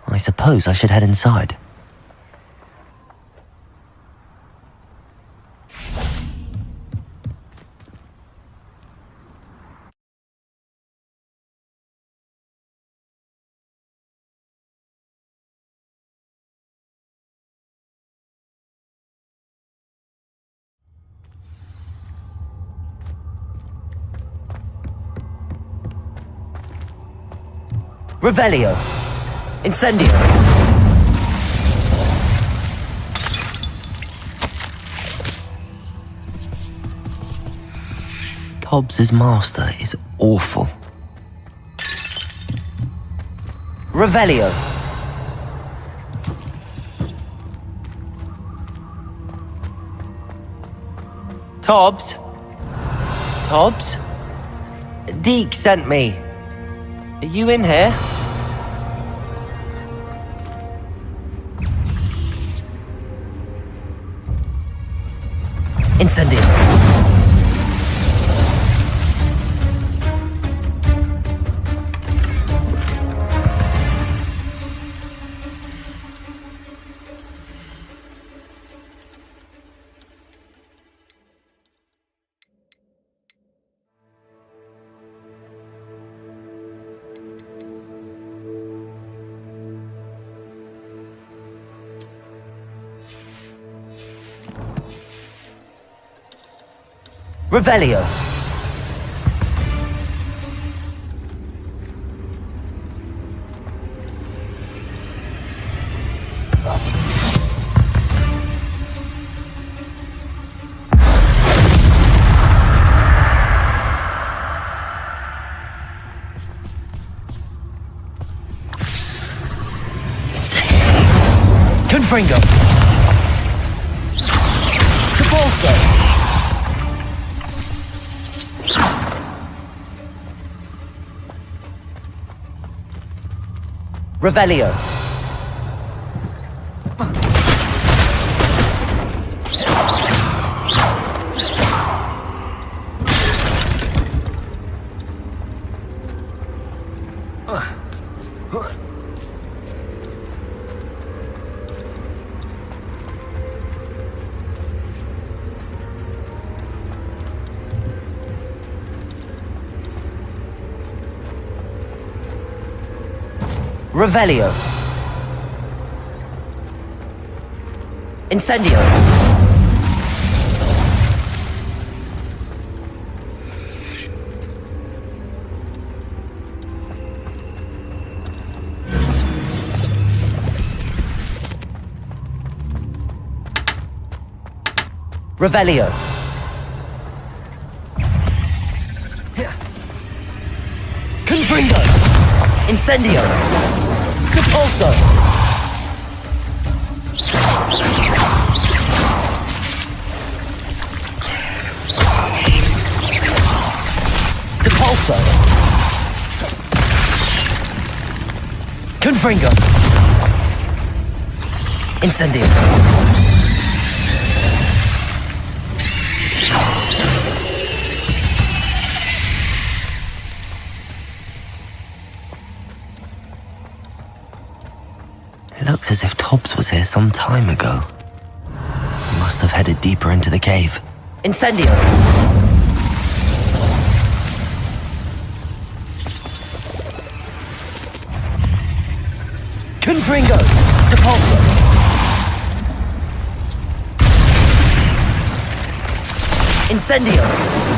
I suppose I should head inside. Revelio! Incendio! Tobbs's master is awful. Revelio! Tobbs? Tobbs? Deke sent me. Are you in here? Incendio. Revelio. Confringo. Capolso. Revelio. Revelio. Incendio. Revelio. Confringo. Incendio. Capolso. Capolso. Confringo. Incendio. Looks as if Tobbs was here some time ago. He must have headed deeper into the cave. Incendio! Confringo! Depulso! Incendio!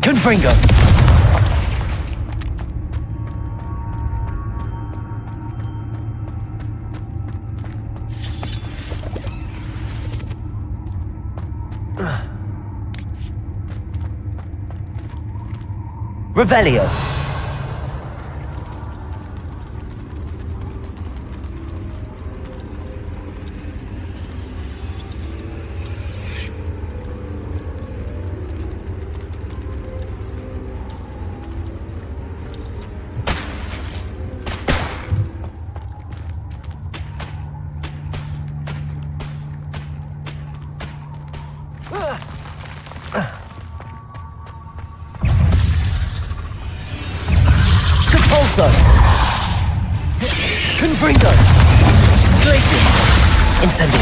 Confringo! Revelio! Depulso! Confringo! Glacius! Incendio!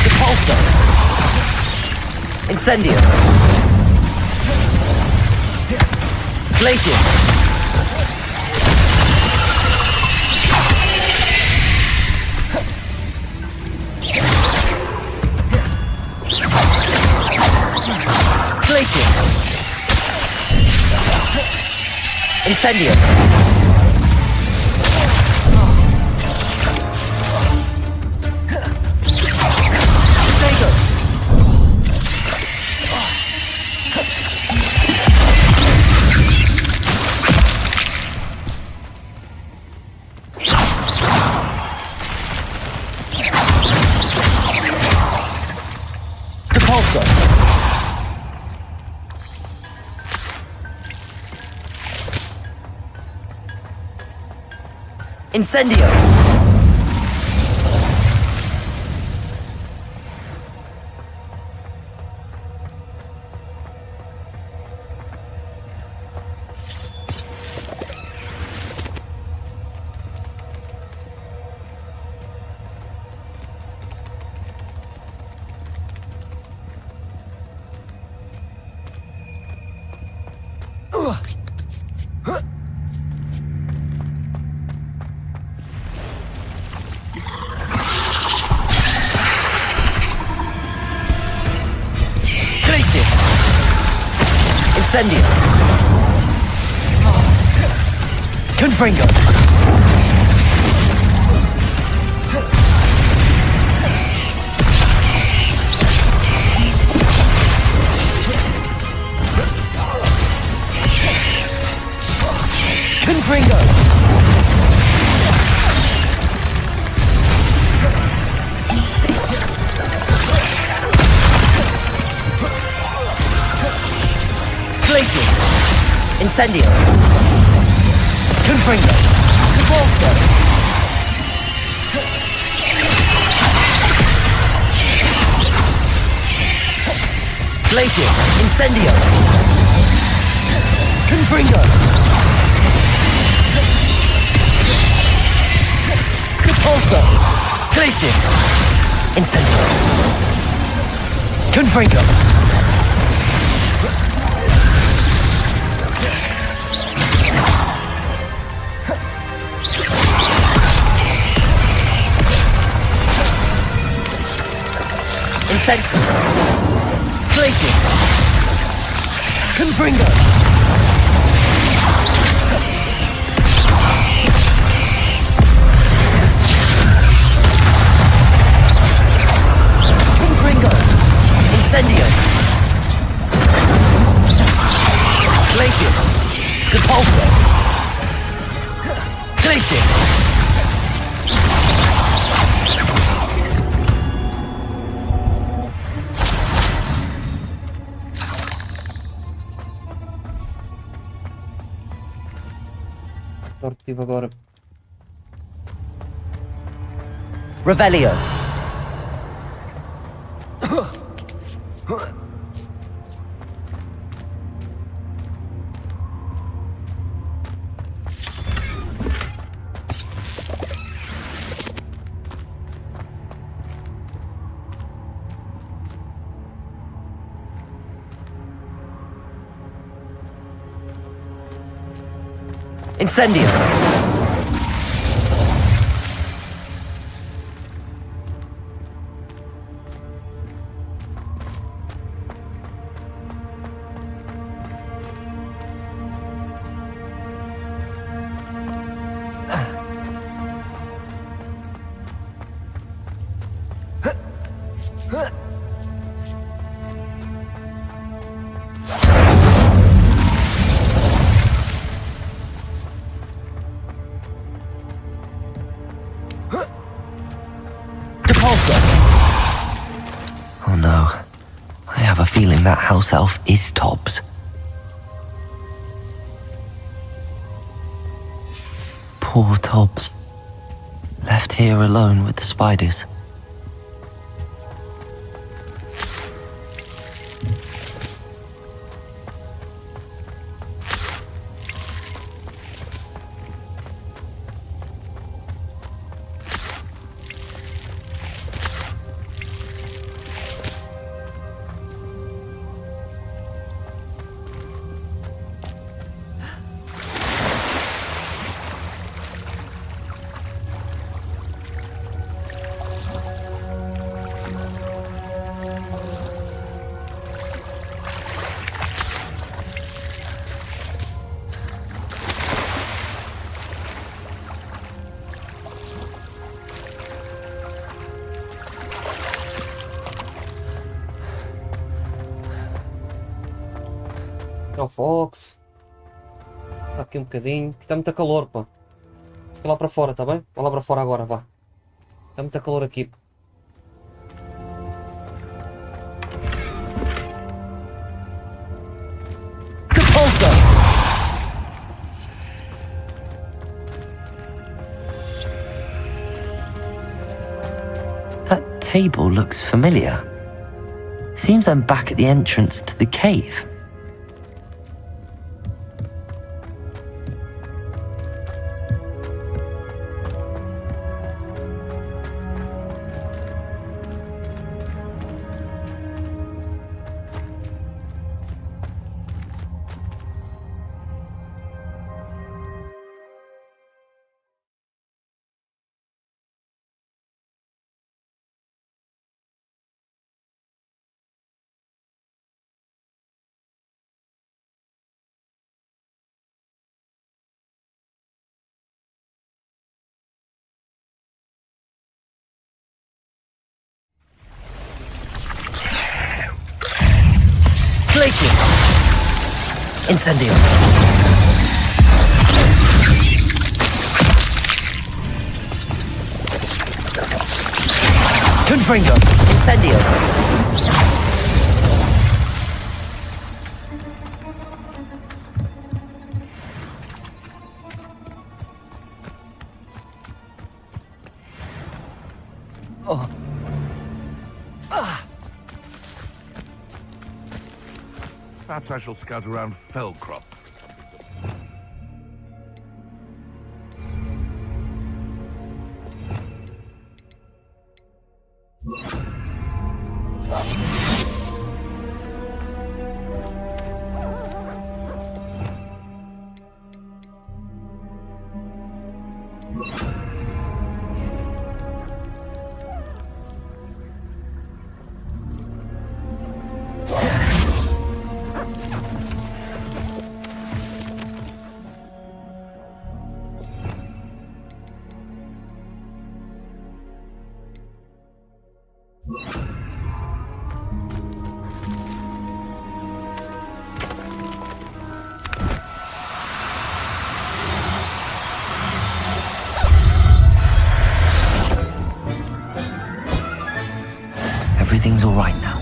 Depulso! Incendio! Glacius! Glacius! Incendio! Fuego! Depulso! Incendio! Incendio! Confringo! Confringo! Glacius! Incendio! Confringo! Depulso! Glacius! Incendio! Confringo! Depulso! Glacius! Incendio! Confringo! Glacius! Confringo! Confringo! Incendio! Glacius! Depulso! Glacius! Tipo agora. Revelio! Incendio! Oh no. I have a feeling that house elf is Tobbs. Poor Tobbs. Left here alone with the spiders. o Fox. Está aqui um bocadinho. Aqui está muito calor, pá. Vou lá para fora, tá bem? Vou lá para fora agora, vá. Está muito calor aqui, pá. That table looks familiar. Seems I'm back at the entrance to the cave. Glacier! Incendio! Confringo! Incendio! Oh. Perhaps I shall scout around Fellcrop. Everything's all right now.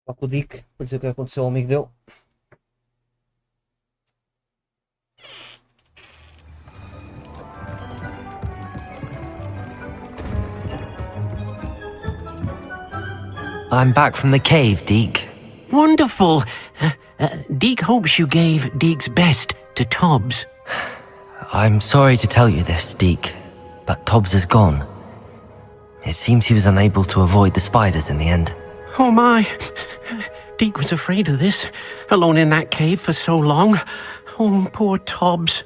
Lá com o Dick, para dizer o que aconteceu ao amigo dele. I'm back from the cave, Deke. Wonderful! Deke hopes you gave Deke's best to Tobbs. I'm sorry to tell you this, Deke, but Tobbs is gone. It seems he was unable to avoid the spiders in the end. Oh my! Deke was afraid of this, alone in that cave for so long. Oh, poor Tobbs.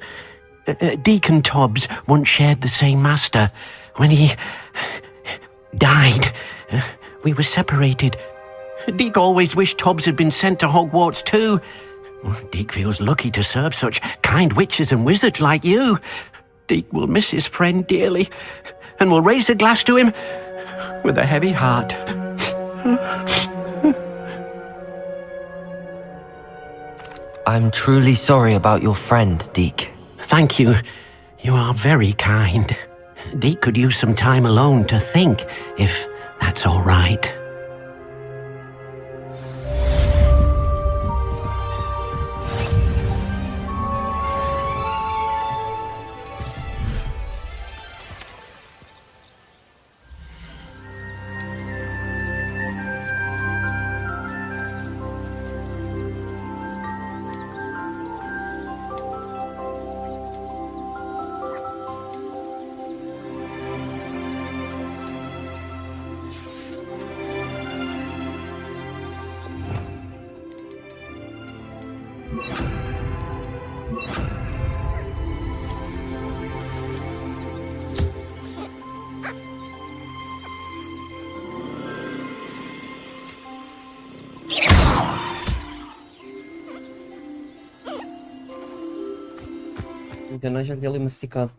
Deke and Tobbs once shared the same master. When he died, we were separated. Deke always wished Tobbs had been sent to Hogwarts too. Deke feels lucky to serve such kind witches and wizards like you. Deke will miss his friend dearly, and will raise a glass to him with a heavy heart. I'm truly sorry about your friend, Deke. Thank you. You are very kind. Deke could use some time alone to think, if that's all right. Enganei, já lhe dei ali masticado.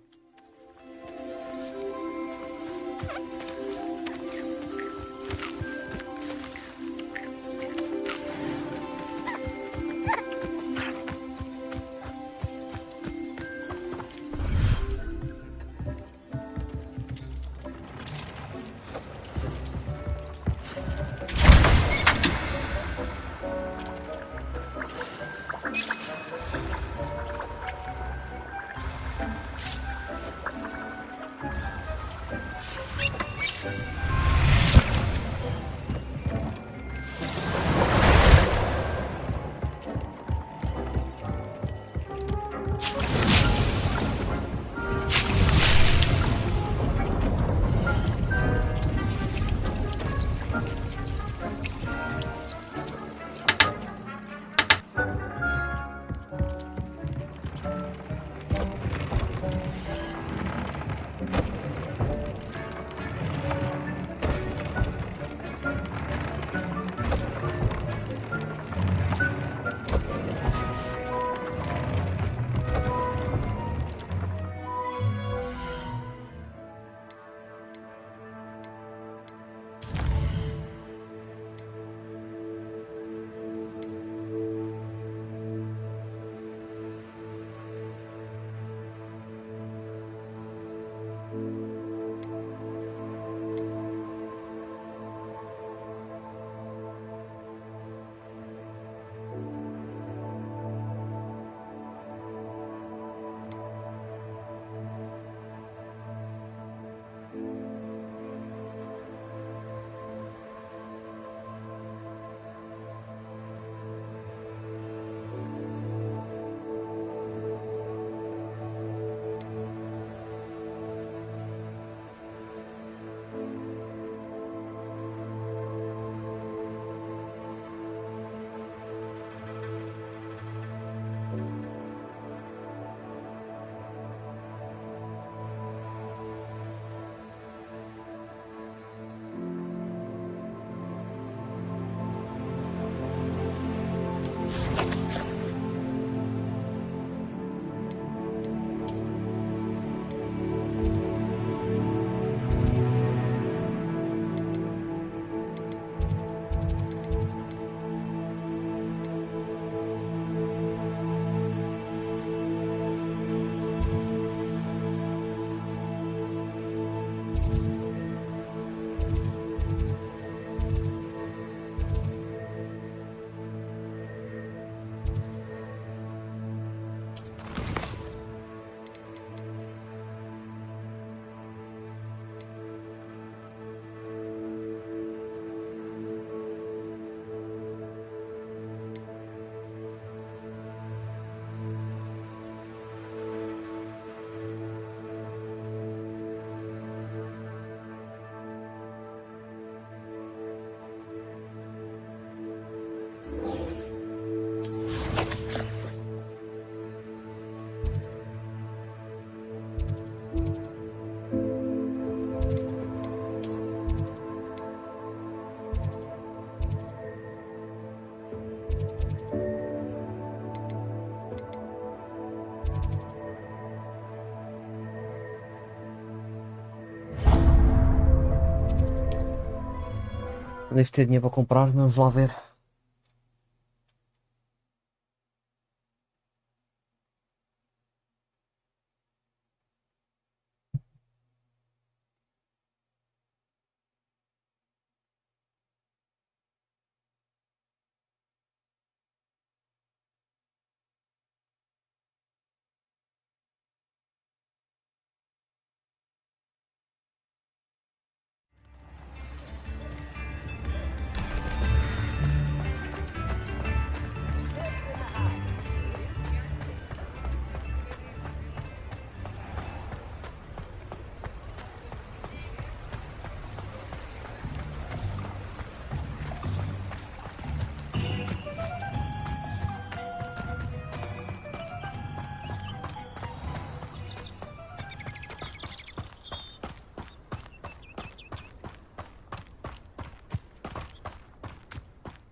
Devo ter dinheiro para comprar, mas vamos lá ver.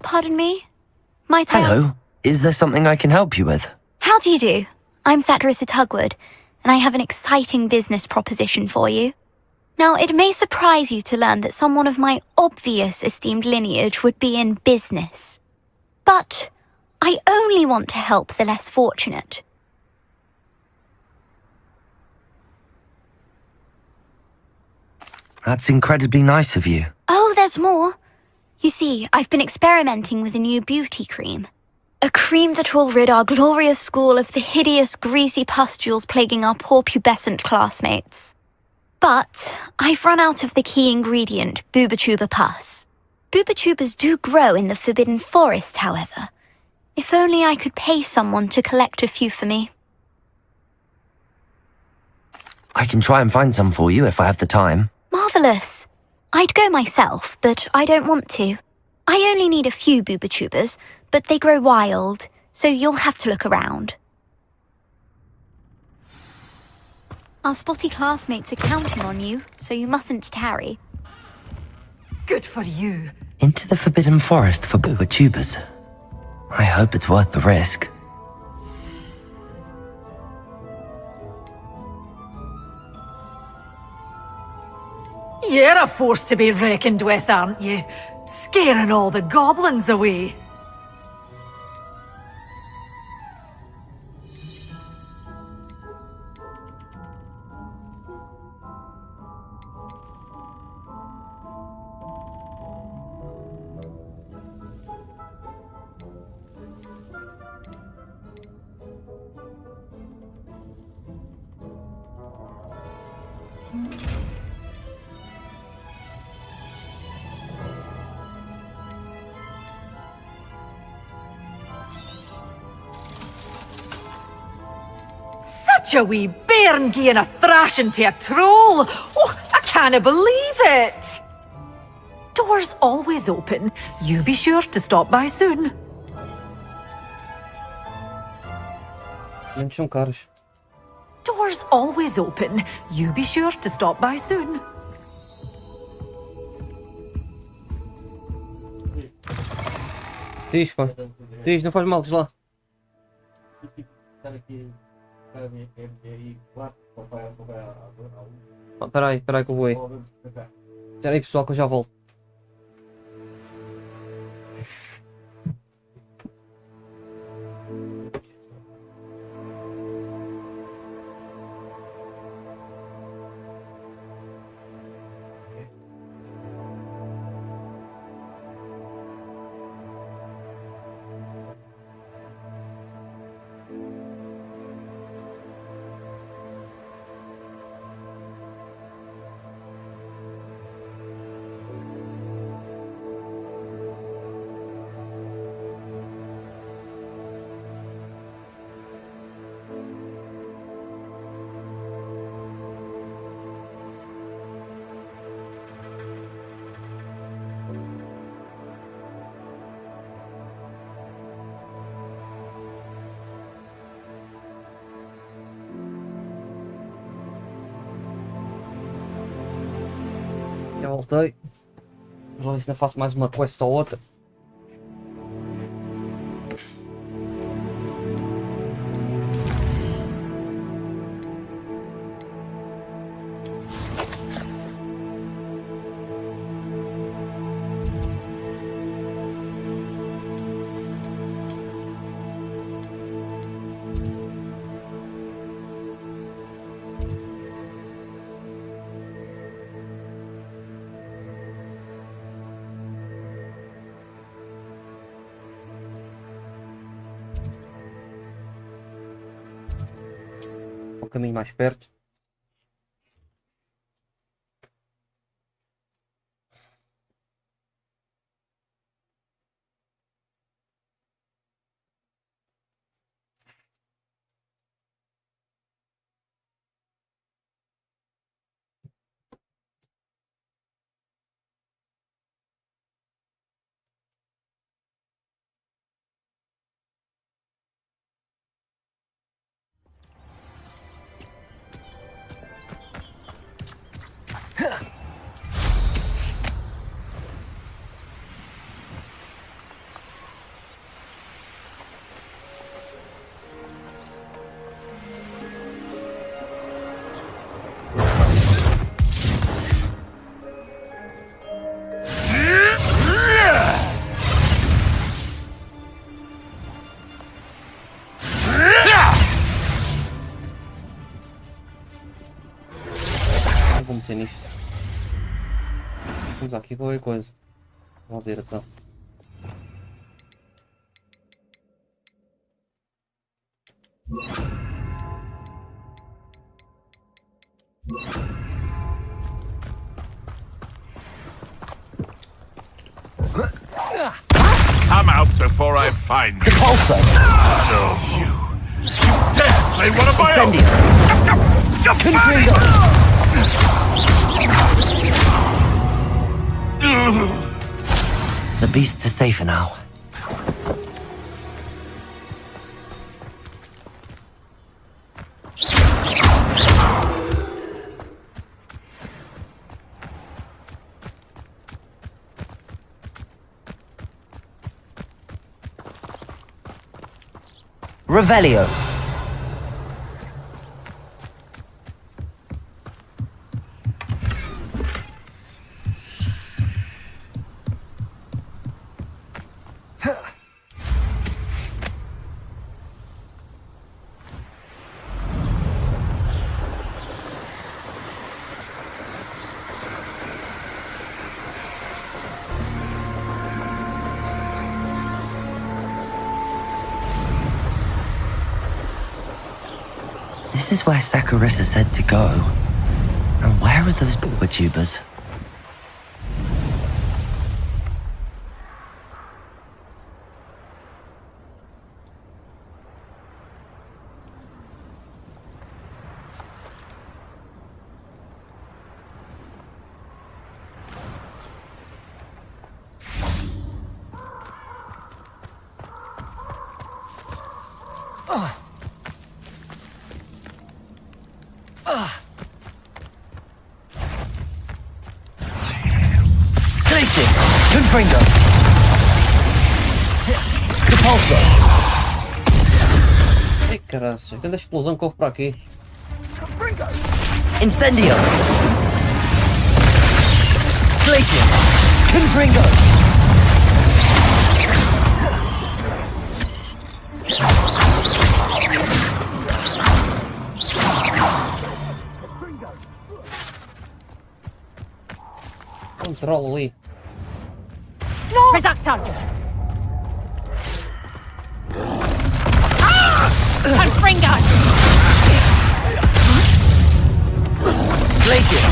Pardon me? Might I ask- Hello. Is there something I can help you with? How do you do? I'm Satirissa Tugwood, and I have an exciting business proposition for you. Now, it may surprise you to learn that someone of my obvious esteemed lineage would be in business. But I only want to help the less fortunate. That's incredibly nice of you. Oh, there's more. You see, I've been experimenting with a new beauty cream. A cream that will rid our glorious school of the hideous, greasy pustules plaguing our poor pubescent classmates. But I've run out of the key ingredient, Booba-Tuba pus. Booba-Tubas do grow in the Forbidden Forest, however. If only I could pay someone to collect a few for me. I can try and find some for you if I have the time. Marvellous. I'd go myself, but I don't want to. I only need a few Booba-Tubas, but they grow wild, so you'll have to look around. Our spotty classmates are counting on you, so you mustn't tarry. Good for you. Into the Forbidden Forest for Booba-Tubas. I hope it's worth the risk. You're a force to be reckoned with, aren't you? Scaring all the goblins away. Such a wee bairn gieing a thrashing to a troll! Oh, I can't believe it! Doors always open. You be sure to stop by soon. Menos são caros. Doors always open. You be sure to stop by soon. Diz, pá. Diz, não faz mal, diz lá. Peraí que eu vou aí. Peraí pessoal que eu já volto. Já voltei. Vou ver se não faço mais uma quest ou outra. O caminho mais perto. meter nisto. Vamos aqui qualquer coisa. Vamos ver então. Come out before I find you. Depulso! No, you dare slay one of my own! Incendio! Confringo! The beasts are safer now. Revelio. This is where CRESCER said to go. And where are those booktubers? Confringo! Depulso! Ei caralho, grande explosão que houve para aqui. Incendio! Glacier! Confringo! Controle ali. Reductor! Confringo! Glacius!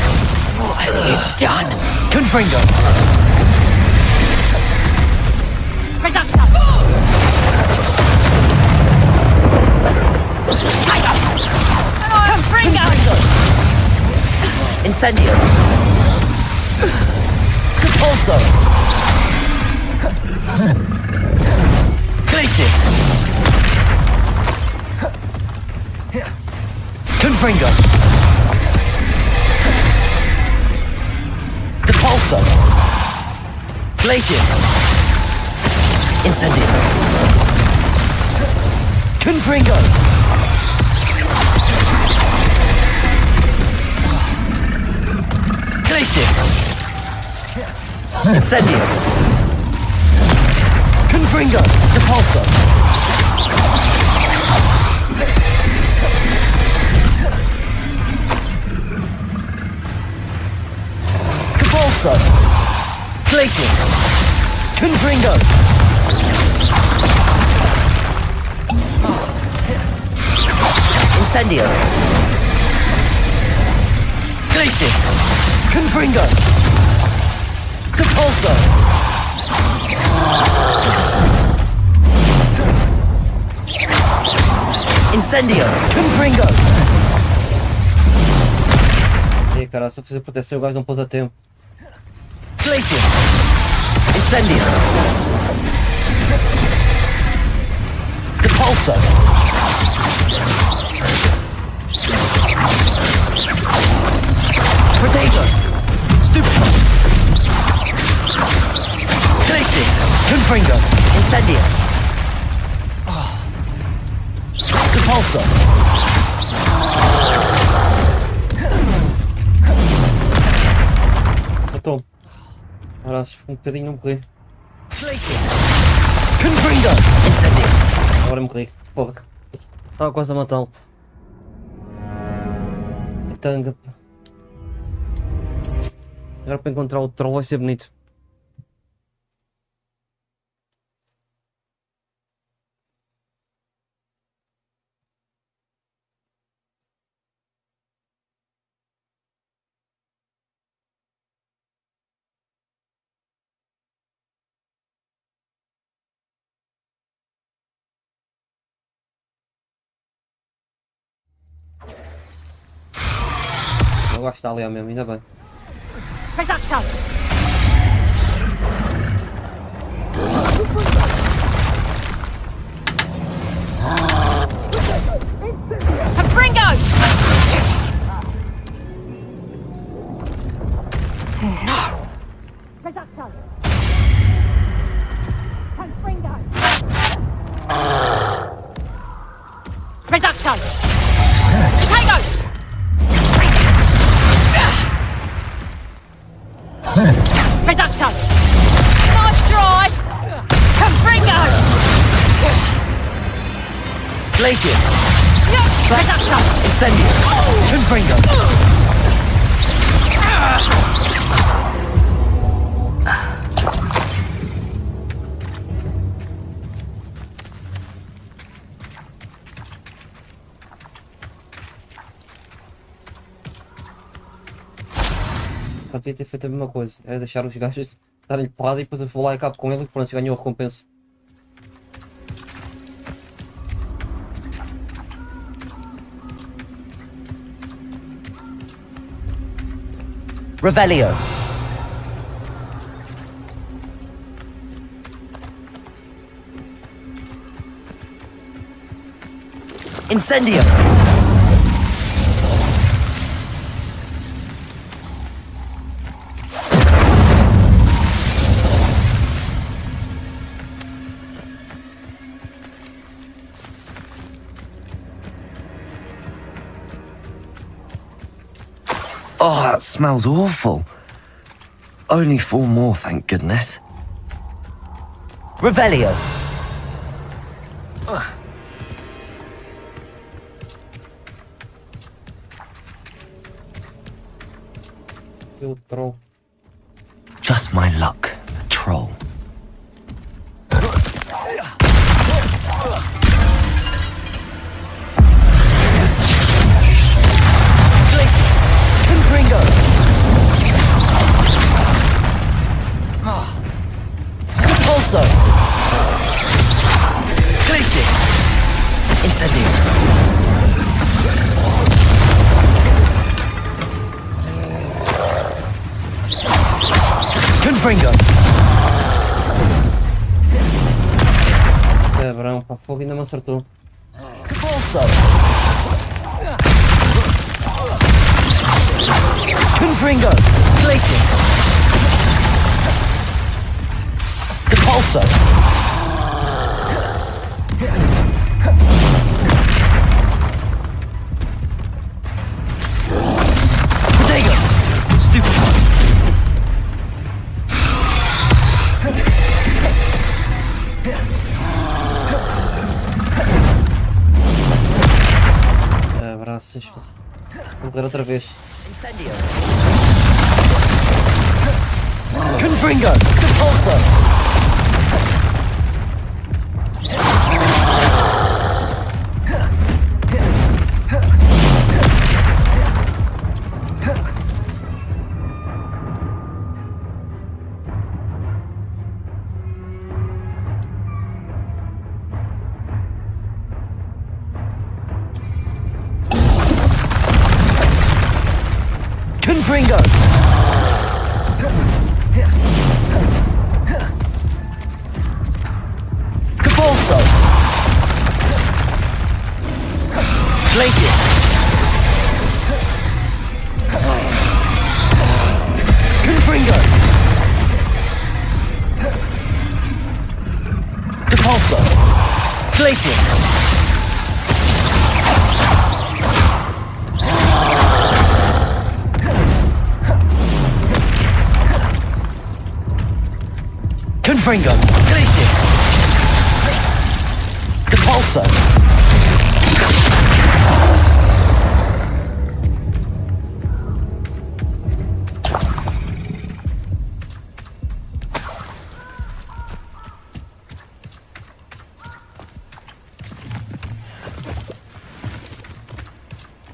What have you done? Confringo! Reductor! Confringo! Incendio! Depulso! Glacius! Confringo! Depulso! Glacius! Incendio! Confringo! Glacius! Incendio! Confringo! Depulso! Depulso! Glacius! Confringo! Incendio! Glacius! Confringo! Depulso! Incendio! Confringo! Ei cara, se eu fizer proteção o gajo não pôs a tempo. Glacier! Incendio! Depulso! Potato! Stupid! Glacier! Confringo! Incendio! Depulso! Então, agora acho que um bocadinho não morri. Glacier! Confringo! Incendio! Agora morri. Porra. Estava quase a matá-lo. Que tanga. Pá. Agora para encontrar o troll vai ser bonito. Eu gosto de estar ali ao mesmo, ainda bem. Glaciers! Incendio! Confringo! Eu devia ter feito a mesma coisa, era deixar os gajos darem porrada e depois eu vou lá e acabo com ele e pronto, ganhou a recompensa. Revelio! Incendio! Oh, that smells awful. Only 4 more, thank goodness. Revelio. Troll. Just my luck, a troll. Gringo! Also! Glaciers! Incendio! Confringo! Cabrão, pá, fogo ainda me acertou. Also! Confringo! Glaciers! Depulso! Protego! Stupefy! Abraços. Vou correr outra vez. Incendio! Confringo! Depulso! Confringo! Depulso! Glaciers! Confringo! Depulso! Glaciers! Confringo! Glaciers! Depulso!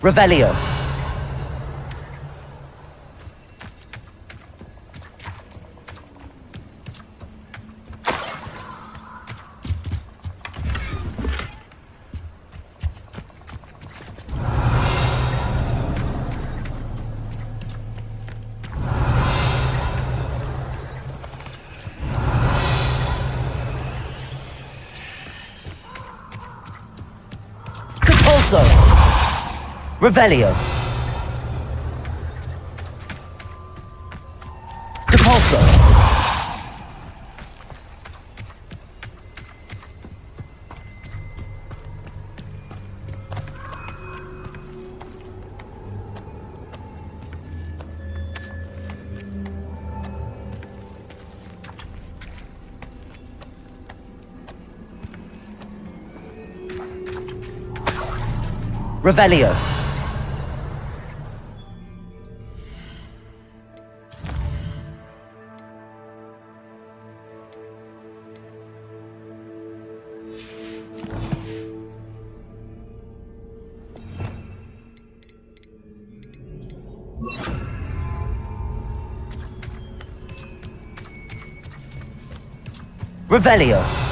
Revelio. Revelio. Depulso. Revelio. Revelio.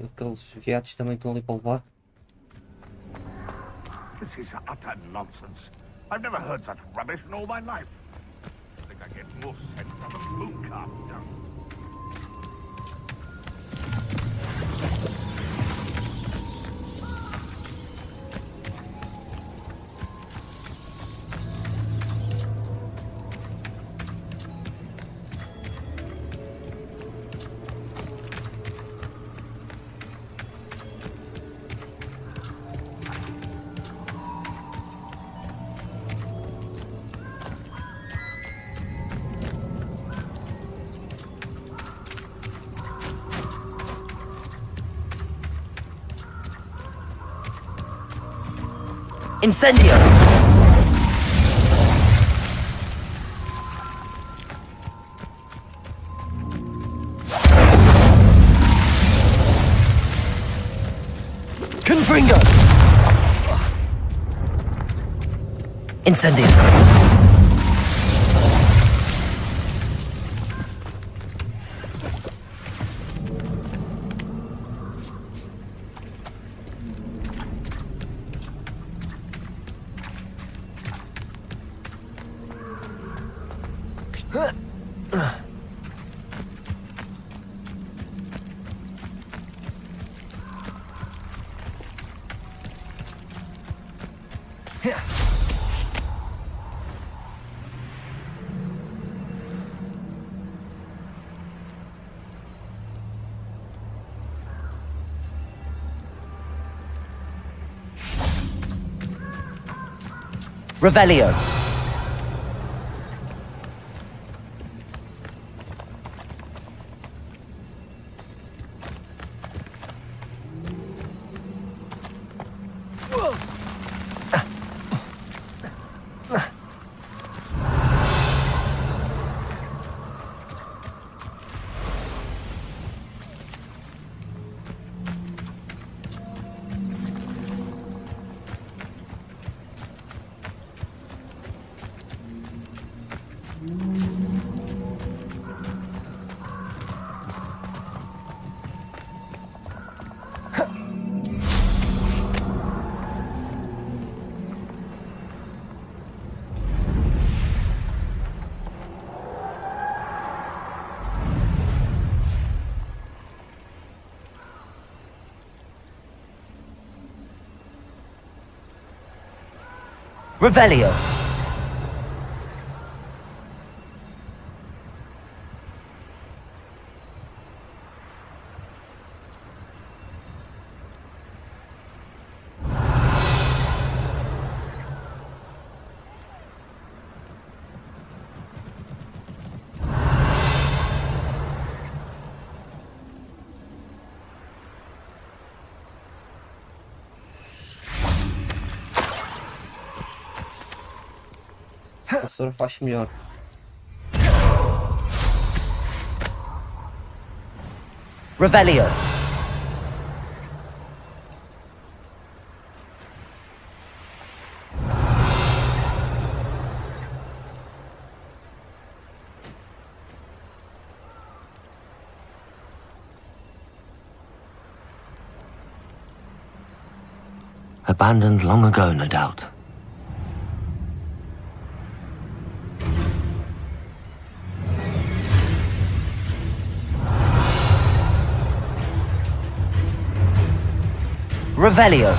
Aqueles viados também estão ali para levar. This is utter nonsense. I've never heard such rubbish in all my life. I think I get more sense from a moon cart down. Incendio! Confringo! Incendio! Revelio. Revelio. Professor faz melhor. Revelio. Abandoned long ago, no doubt. Revelio.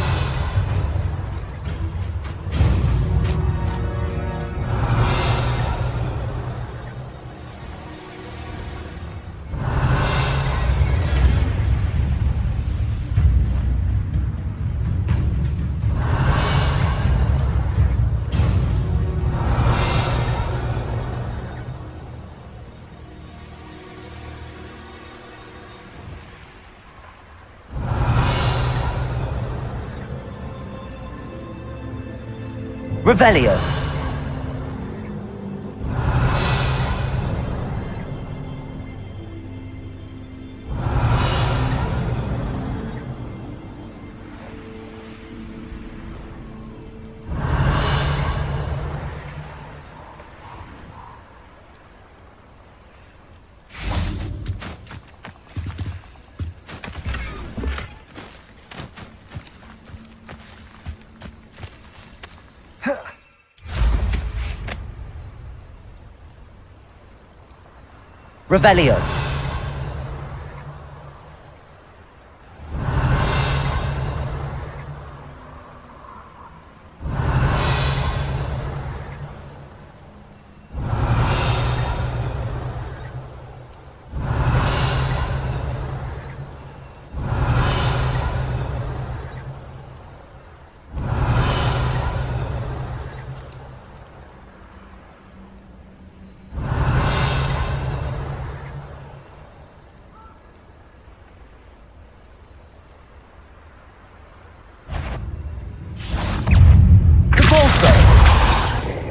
Revelio. Revelio.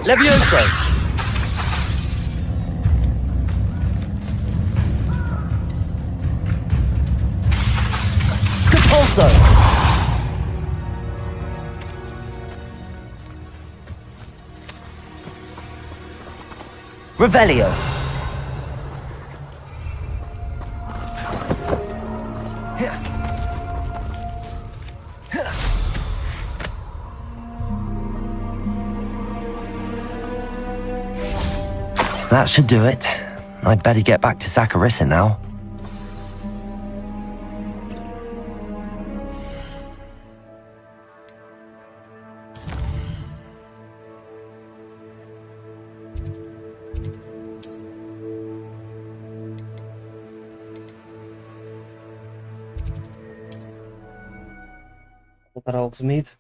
Levioso! Compulso! Revelio! That should do it. I'd better get back to Saccharissa now. Voltar ao Smith.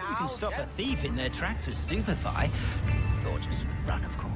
You can stop a thief in their tracks with stupefy, or just run, of course.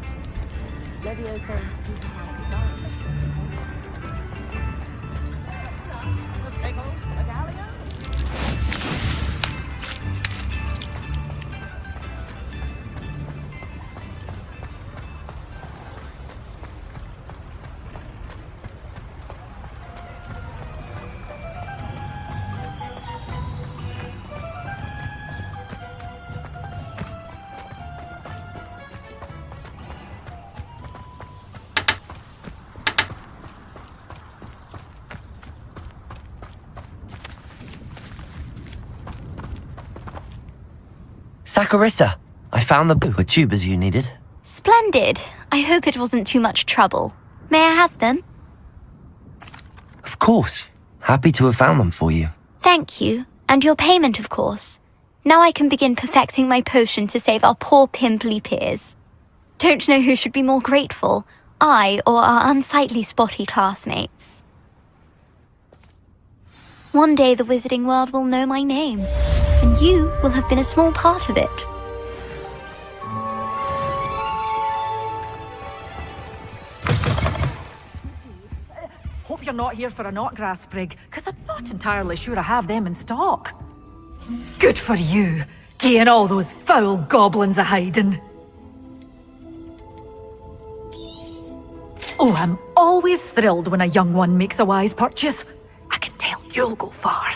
Saccharissa, I found the tubers you needed. Splendid. I hope it wasn't too much trouble. May I have them? Of course. Happy to have found them for you. Thank you. And your payment, of course. Now I can begin perfecting my potion to save our poor pimply peers. Don't know who should be more grateful, I or our unsightly spotty classmates. One day the wizarding world will know my name, and you will have been a small part of it. Hope you're not here for a knotgrass sprig, because I'm not entirely sure I have them in stock. Good for you, getting all those foul goblins a-hiding. Oh, I'm always thrilled when a young one makes a wise purchase. I can tell you'll go far.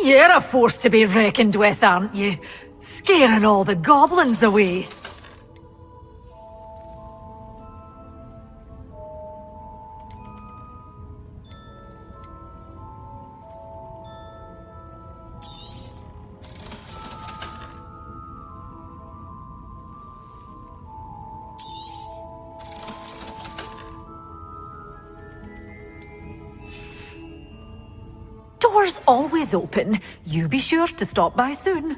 You're a force to be reckoned with, aren't you? Scaring all the goblins away. Doors always open. You be sure to stop by soon.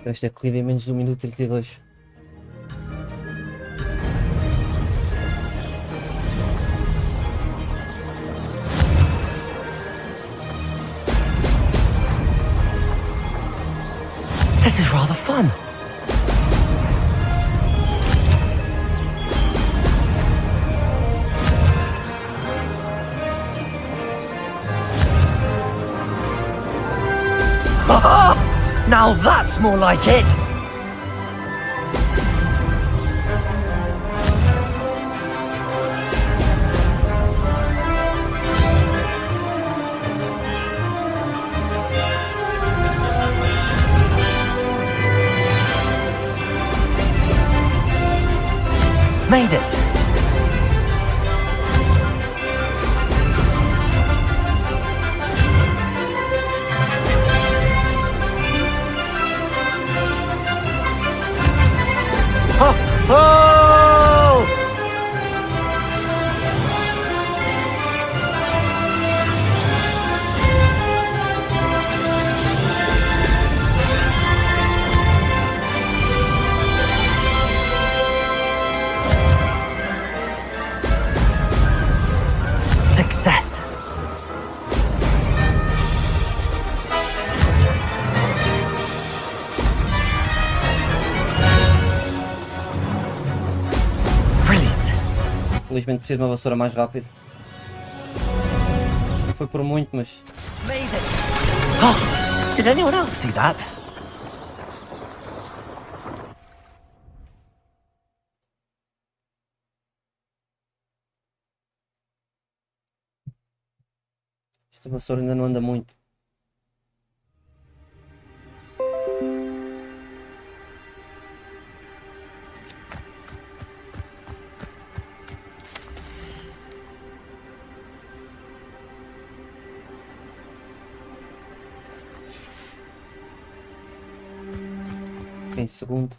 Esta é corrida em menos de 1 minuto e 32. This is rather fun. Now that's more like it! Made it! Oh! Success. Felizmente preciso de uma vassoura mais rápida. Não foi por muito, mas... Made it! Oh, did anyone else see that? Esta vassoura ainda não anda muito. Em segundo.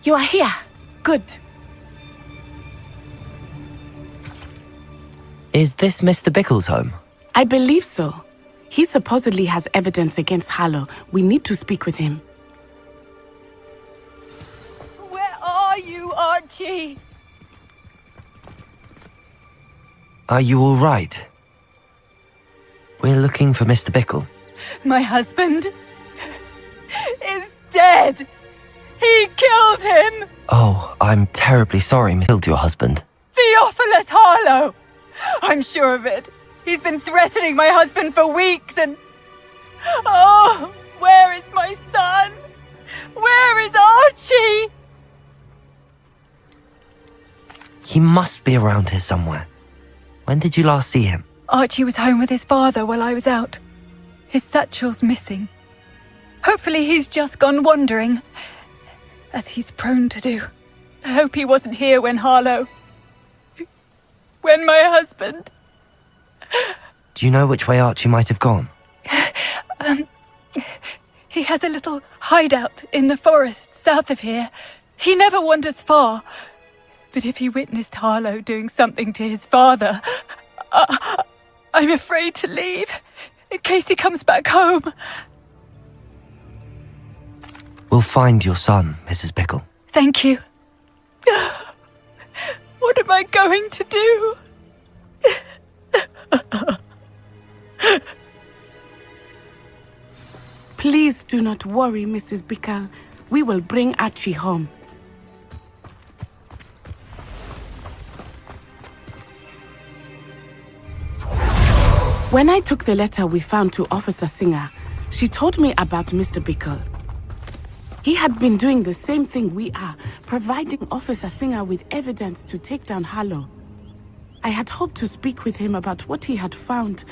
You are here. Good. Is this Mr. Bickle's home? I believe so. He supposedly has evidence against Harlow. We need to speak with him. Where are Archie! Are you all right? We're looking for Mr. Bickle. My husband is dead! He killed him! Oh, I'm terribly sorry, Miss. Killed your husband. Theophilus Harlow! I'm sure of it. He's been threatening my husband for weeks and... Oh, where is my son? Where is Archie? He must be around here somewhere. When did you last see him? Archie was home with his father while I was out. His satchel's missing. Hopefully he's just gone wandering, as he's prone to do. I hope he wasn't here when Harlow... when my husband... Do you know which way Archie might have gone? He has a little hideout in the forest south of here. He never wanders far. But if he witnessed Harlow doing something to his father, I'm afraid to leave, in case he comes back home. We'll find your son, Mrs. Bickle. Thank you. What am I going to do? Please do not worry, Mrs. Bickle. We will bring Archie home. When I took the letter we found to Officer Singer, she told me about Mr. Bickle. He had been doing the same thing we are, providing Officer Singer with evidence to take down Harlow. I had hoped to speak with him about what he had found,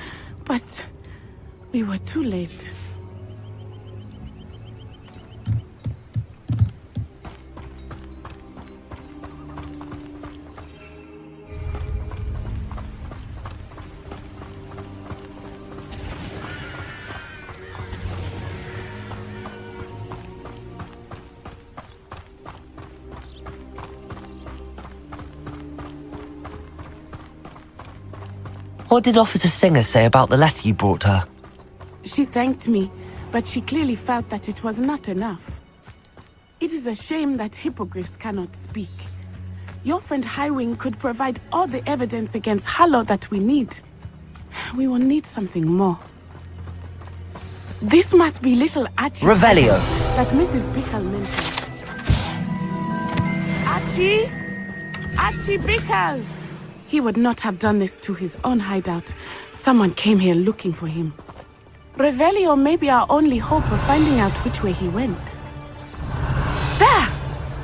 but we were too late. What did Officer Singer say about the letter you brought her? She thanked me, but she clearly felt that it was not enough. It is a shame that hippogriffs cannot speak. Your friend Highwing could provide all the evidence against Harlow that we need. We will need something more. This must be little Archie. Revelio. That Mrs. Bickle mentioned. Archie? Archie Bickle! He would not have done this to his own hideout. Someone came here looking for him. Revelio may be our only hope of finding out which way he went. There!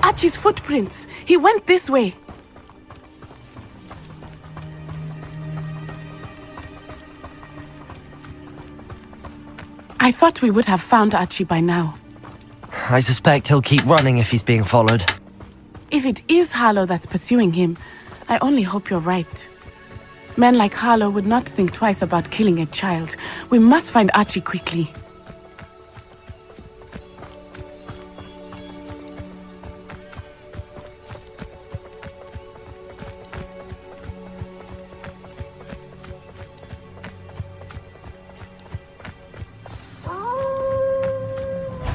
Archie's footprints. He went this way. I thought we would have found Archie by now. I suspect he'll keep running if he's being followed. If it is Harlow that's pursuing him, I only hope you're right. Men like Harlow would not think twice about killing a child. We must find Archie quickly.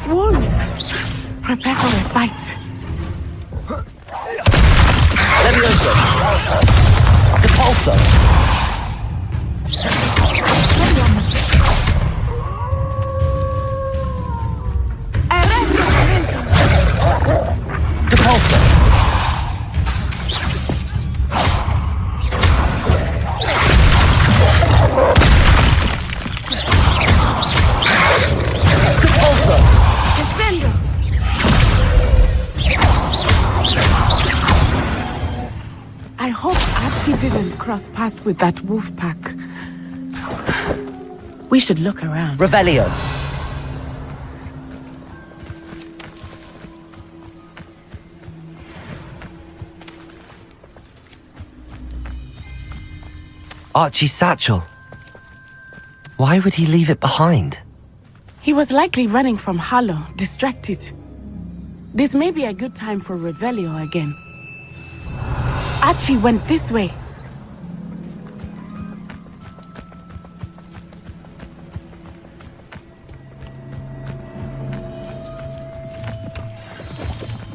Wolves! Prepare for a fight. Levioso! Depulso! Depulso! Depulso! Defendo! I hope Archie didn't cross paths with that wolf pack. We should look around. Revelio. Archie's satchel. Why would he leave it behind? He was likely running from Harlow, distracted. This may be a good time for Revelio again. Archie went this way.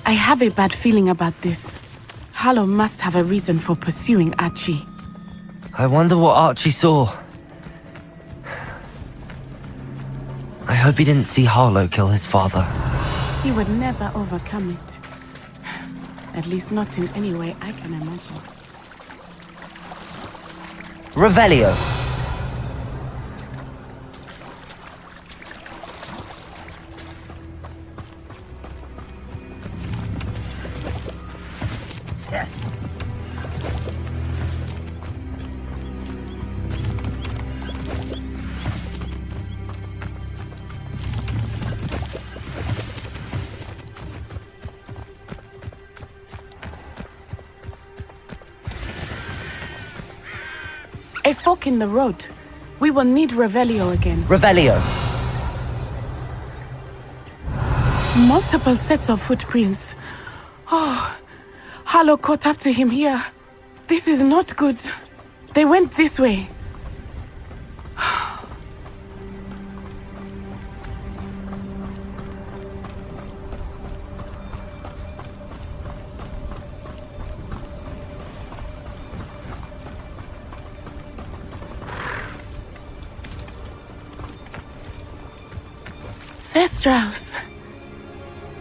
I have a bad feeling about this. Harlow must have a reason for pursuing Archie. I wonder what Archie saw. I hope he didn't see Harlow kill his father. He would never overcome it. At least not in any way I can imagine. Revelio. A fork in the road. We will need Revelio again. Revelio. Multiple sets of footprints. Oh, Harlow caught up to him here. This is not good. They went this way. Thestrals.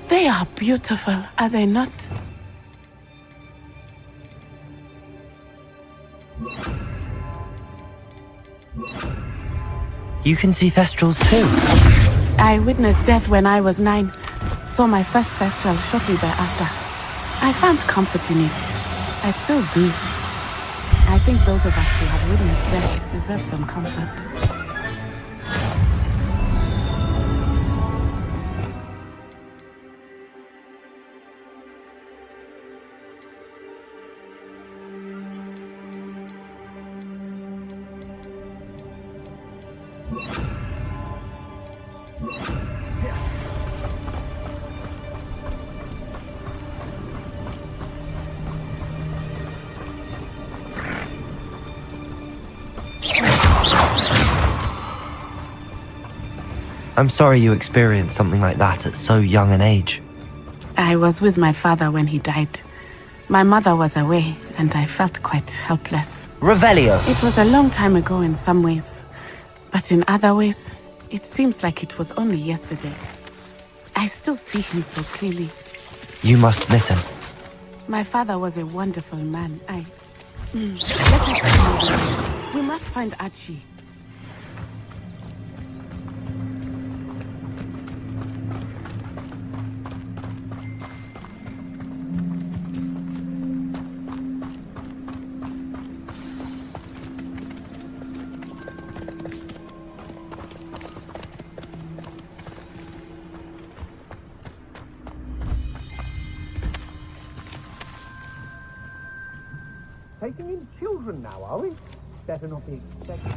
They are beautiful, are they not? You can see Thestrals too. I witnessed death when I was 9. Saw my first Thestral shortly thereafter. I found comfort in it. I still do. I think those of us who have witnessed death deserve some comfort. I'm sorry you experienced something like that at so young an age. I was with my father when he died. My mother was away, and I felt quite helpless. Revelio! It was a long time ago in some ways, but in other ways, it seems like it was only yesterday. I still see him so clearly. You must miss him. My father was a wonderful man. Let us we must find Archie. Taking in children now, are we? Better not be expected.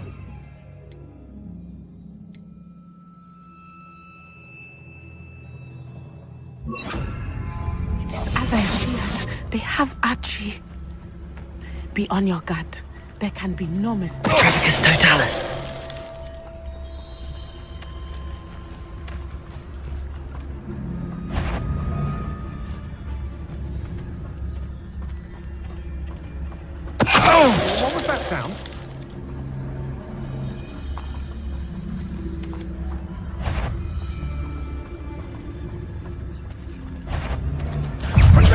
It is as I feared. They have Archie. Be on your guard. There can be no mistake. Trevicus Totalis. What was that sound?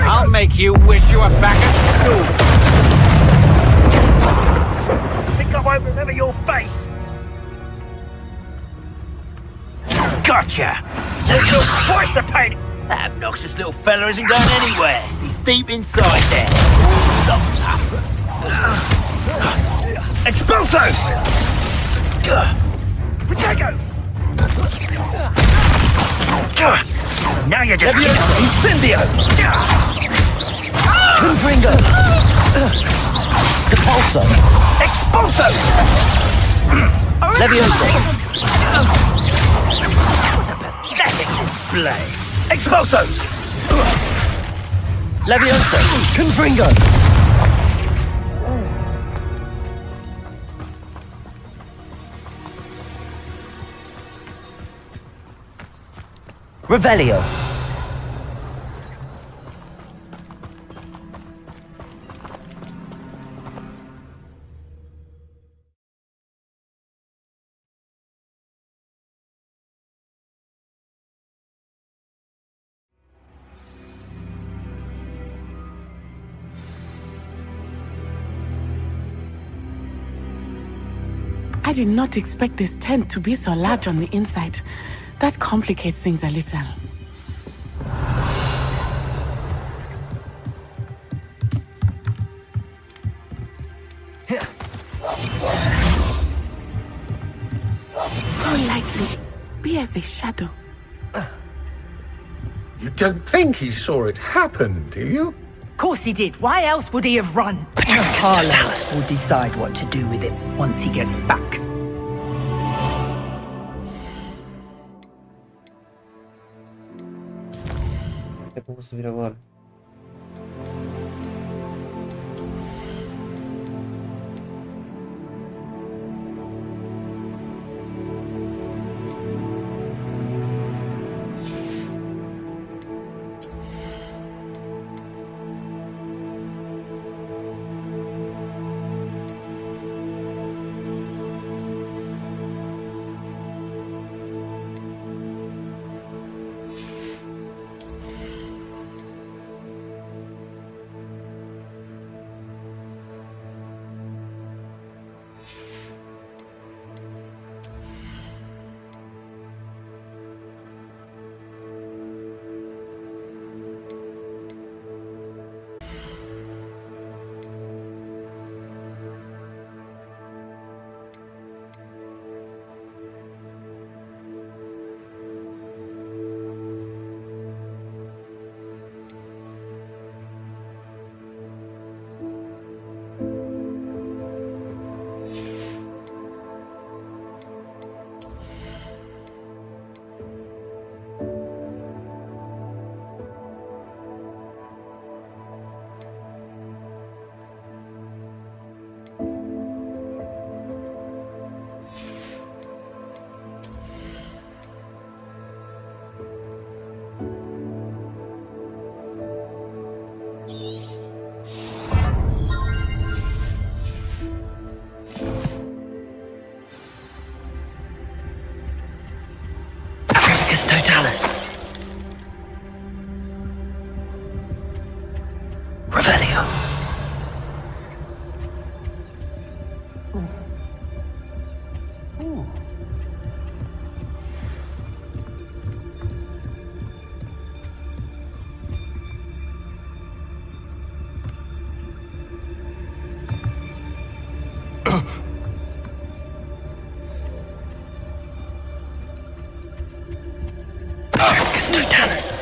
I'll make you wish you were back at school. Think I won't remember your face? Gotcha! Look, twice the pain! That obnoxious little fella isn't going anywhere. He's deep inside there. Locked up. Expulso! Protego! Now you're just Incendio! Confringo! Depulso! Expulso! Levioso! What a pathetic display! Expulso! Levioso! Confringo! Revelio! I did not expect this tent to be so large on the inside. That complicates things a little. More likely, be as a shadow. You don't think he saw it happen, do you? Of course he did. Why else would he have run? Harlow will decide what to do with it once he gets back. O que é que eu vou subir agora? Totalis. Revelio. Totalis.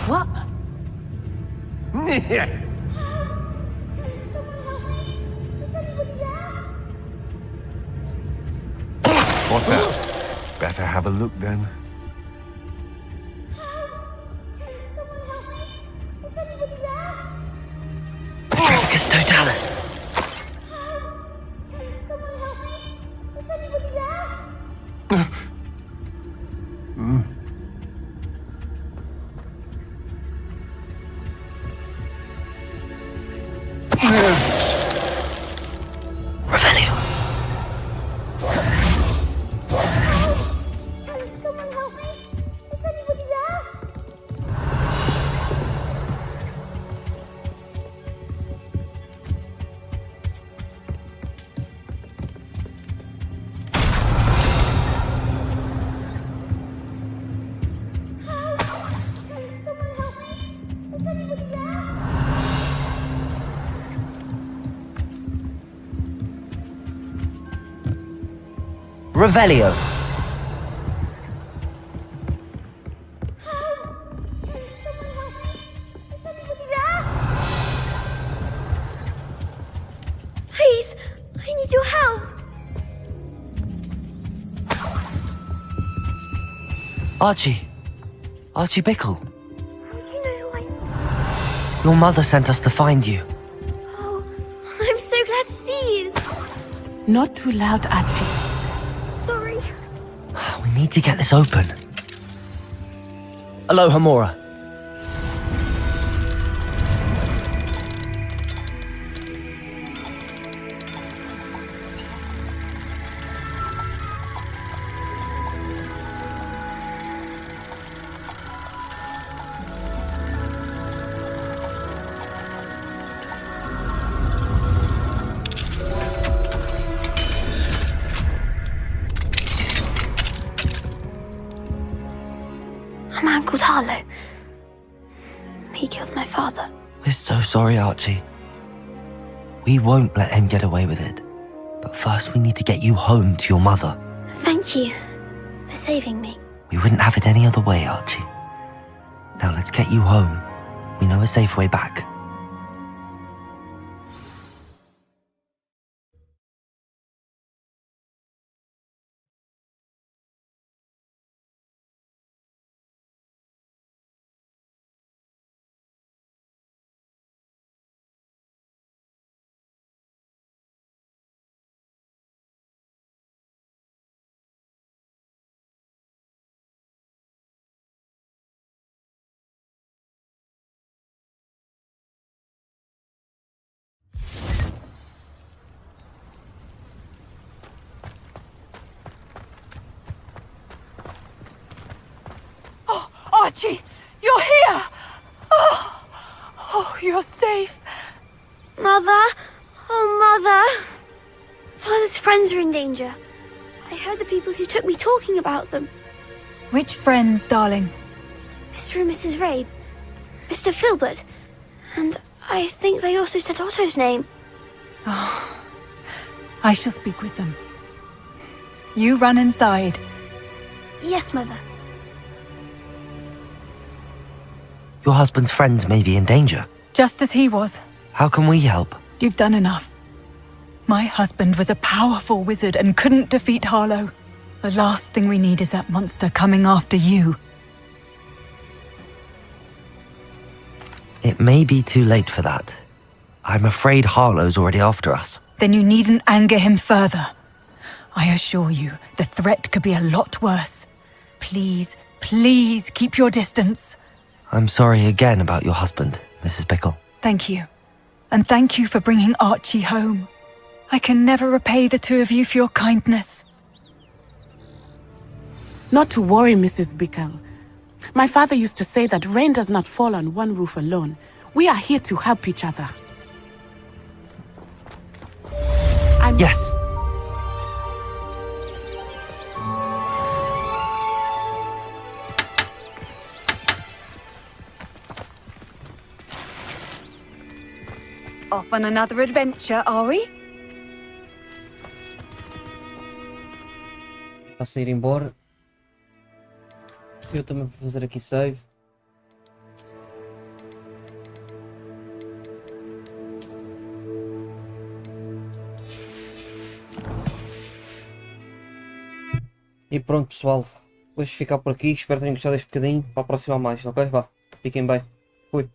What? What's that? Better have a look then. Totalis. Revelio. Revelio. Please, I need your help. Archie Bickle. You know who I am. Your mother sent us to find you. Oh, I'm so glad to see you. Not too loud, Archie. Sorry. We need to get this open. Aloha, Mora. so sorry, Archie. We won't let him get away with it. But first we need to get you home to your mother. Thank you for saving me. We wouldn't have it any other way, Archie. Now let's get you home. We know a safe way back. Archie, you're here! Oh, you're safe. Mother! Oh, Mother! Father's friends are in danger. I heard the people who took me talking about them. Which friends, darling? Mr. and Mrs. Rabe, Mr. Filbert, and I think they also said Otto's name. Oh, I shall speak with them. You run inside. Yes, Mother. Your husband's friends may be in danger. Just as he was. How can we help? You've done enough. My husband was a powerful wizard and couldn't defeat Harlow. The last thing we need is that monster coming after you. It may be too late for that. I'm afraid Harlow's already after us. Then you needn't anger him further. I assure you, the threat could be a lot worse. Please, please keep your distance. I'm sorry again about your husband, Mrs. Bickle. Thank you. And thank you for bringing Archie home. I can never repay the two of you for your kindness. Not to worry, Mrs. Bickle. My father used to say that rain does not fall on one roof alone. We are here to help each other. Yes! Off on another adventure, are we? Está a ir embora. Eu também vou fazer aqui save. E pronto, pessoal. Vou ficar por aqui. Espero que tenham gostado deste bocadinho. Para a próxima mais, ok? Vá. Fiquem bem. Fui.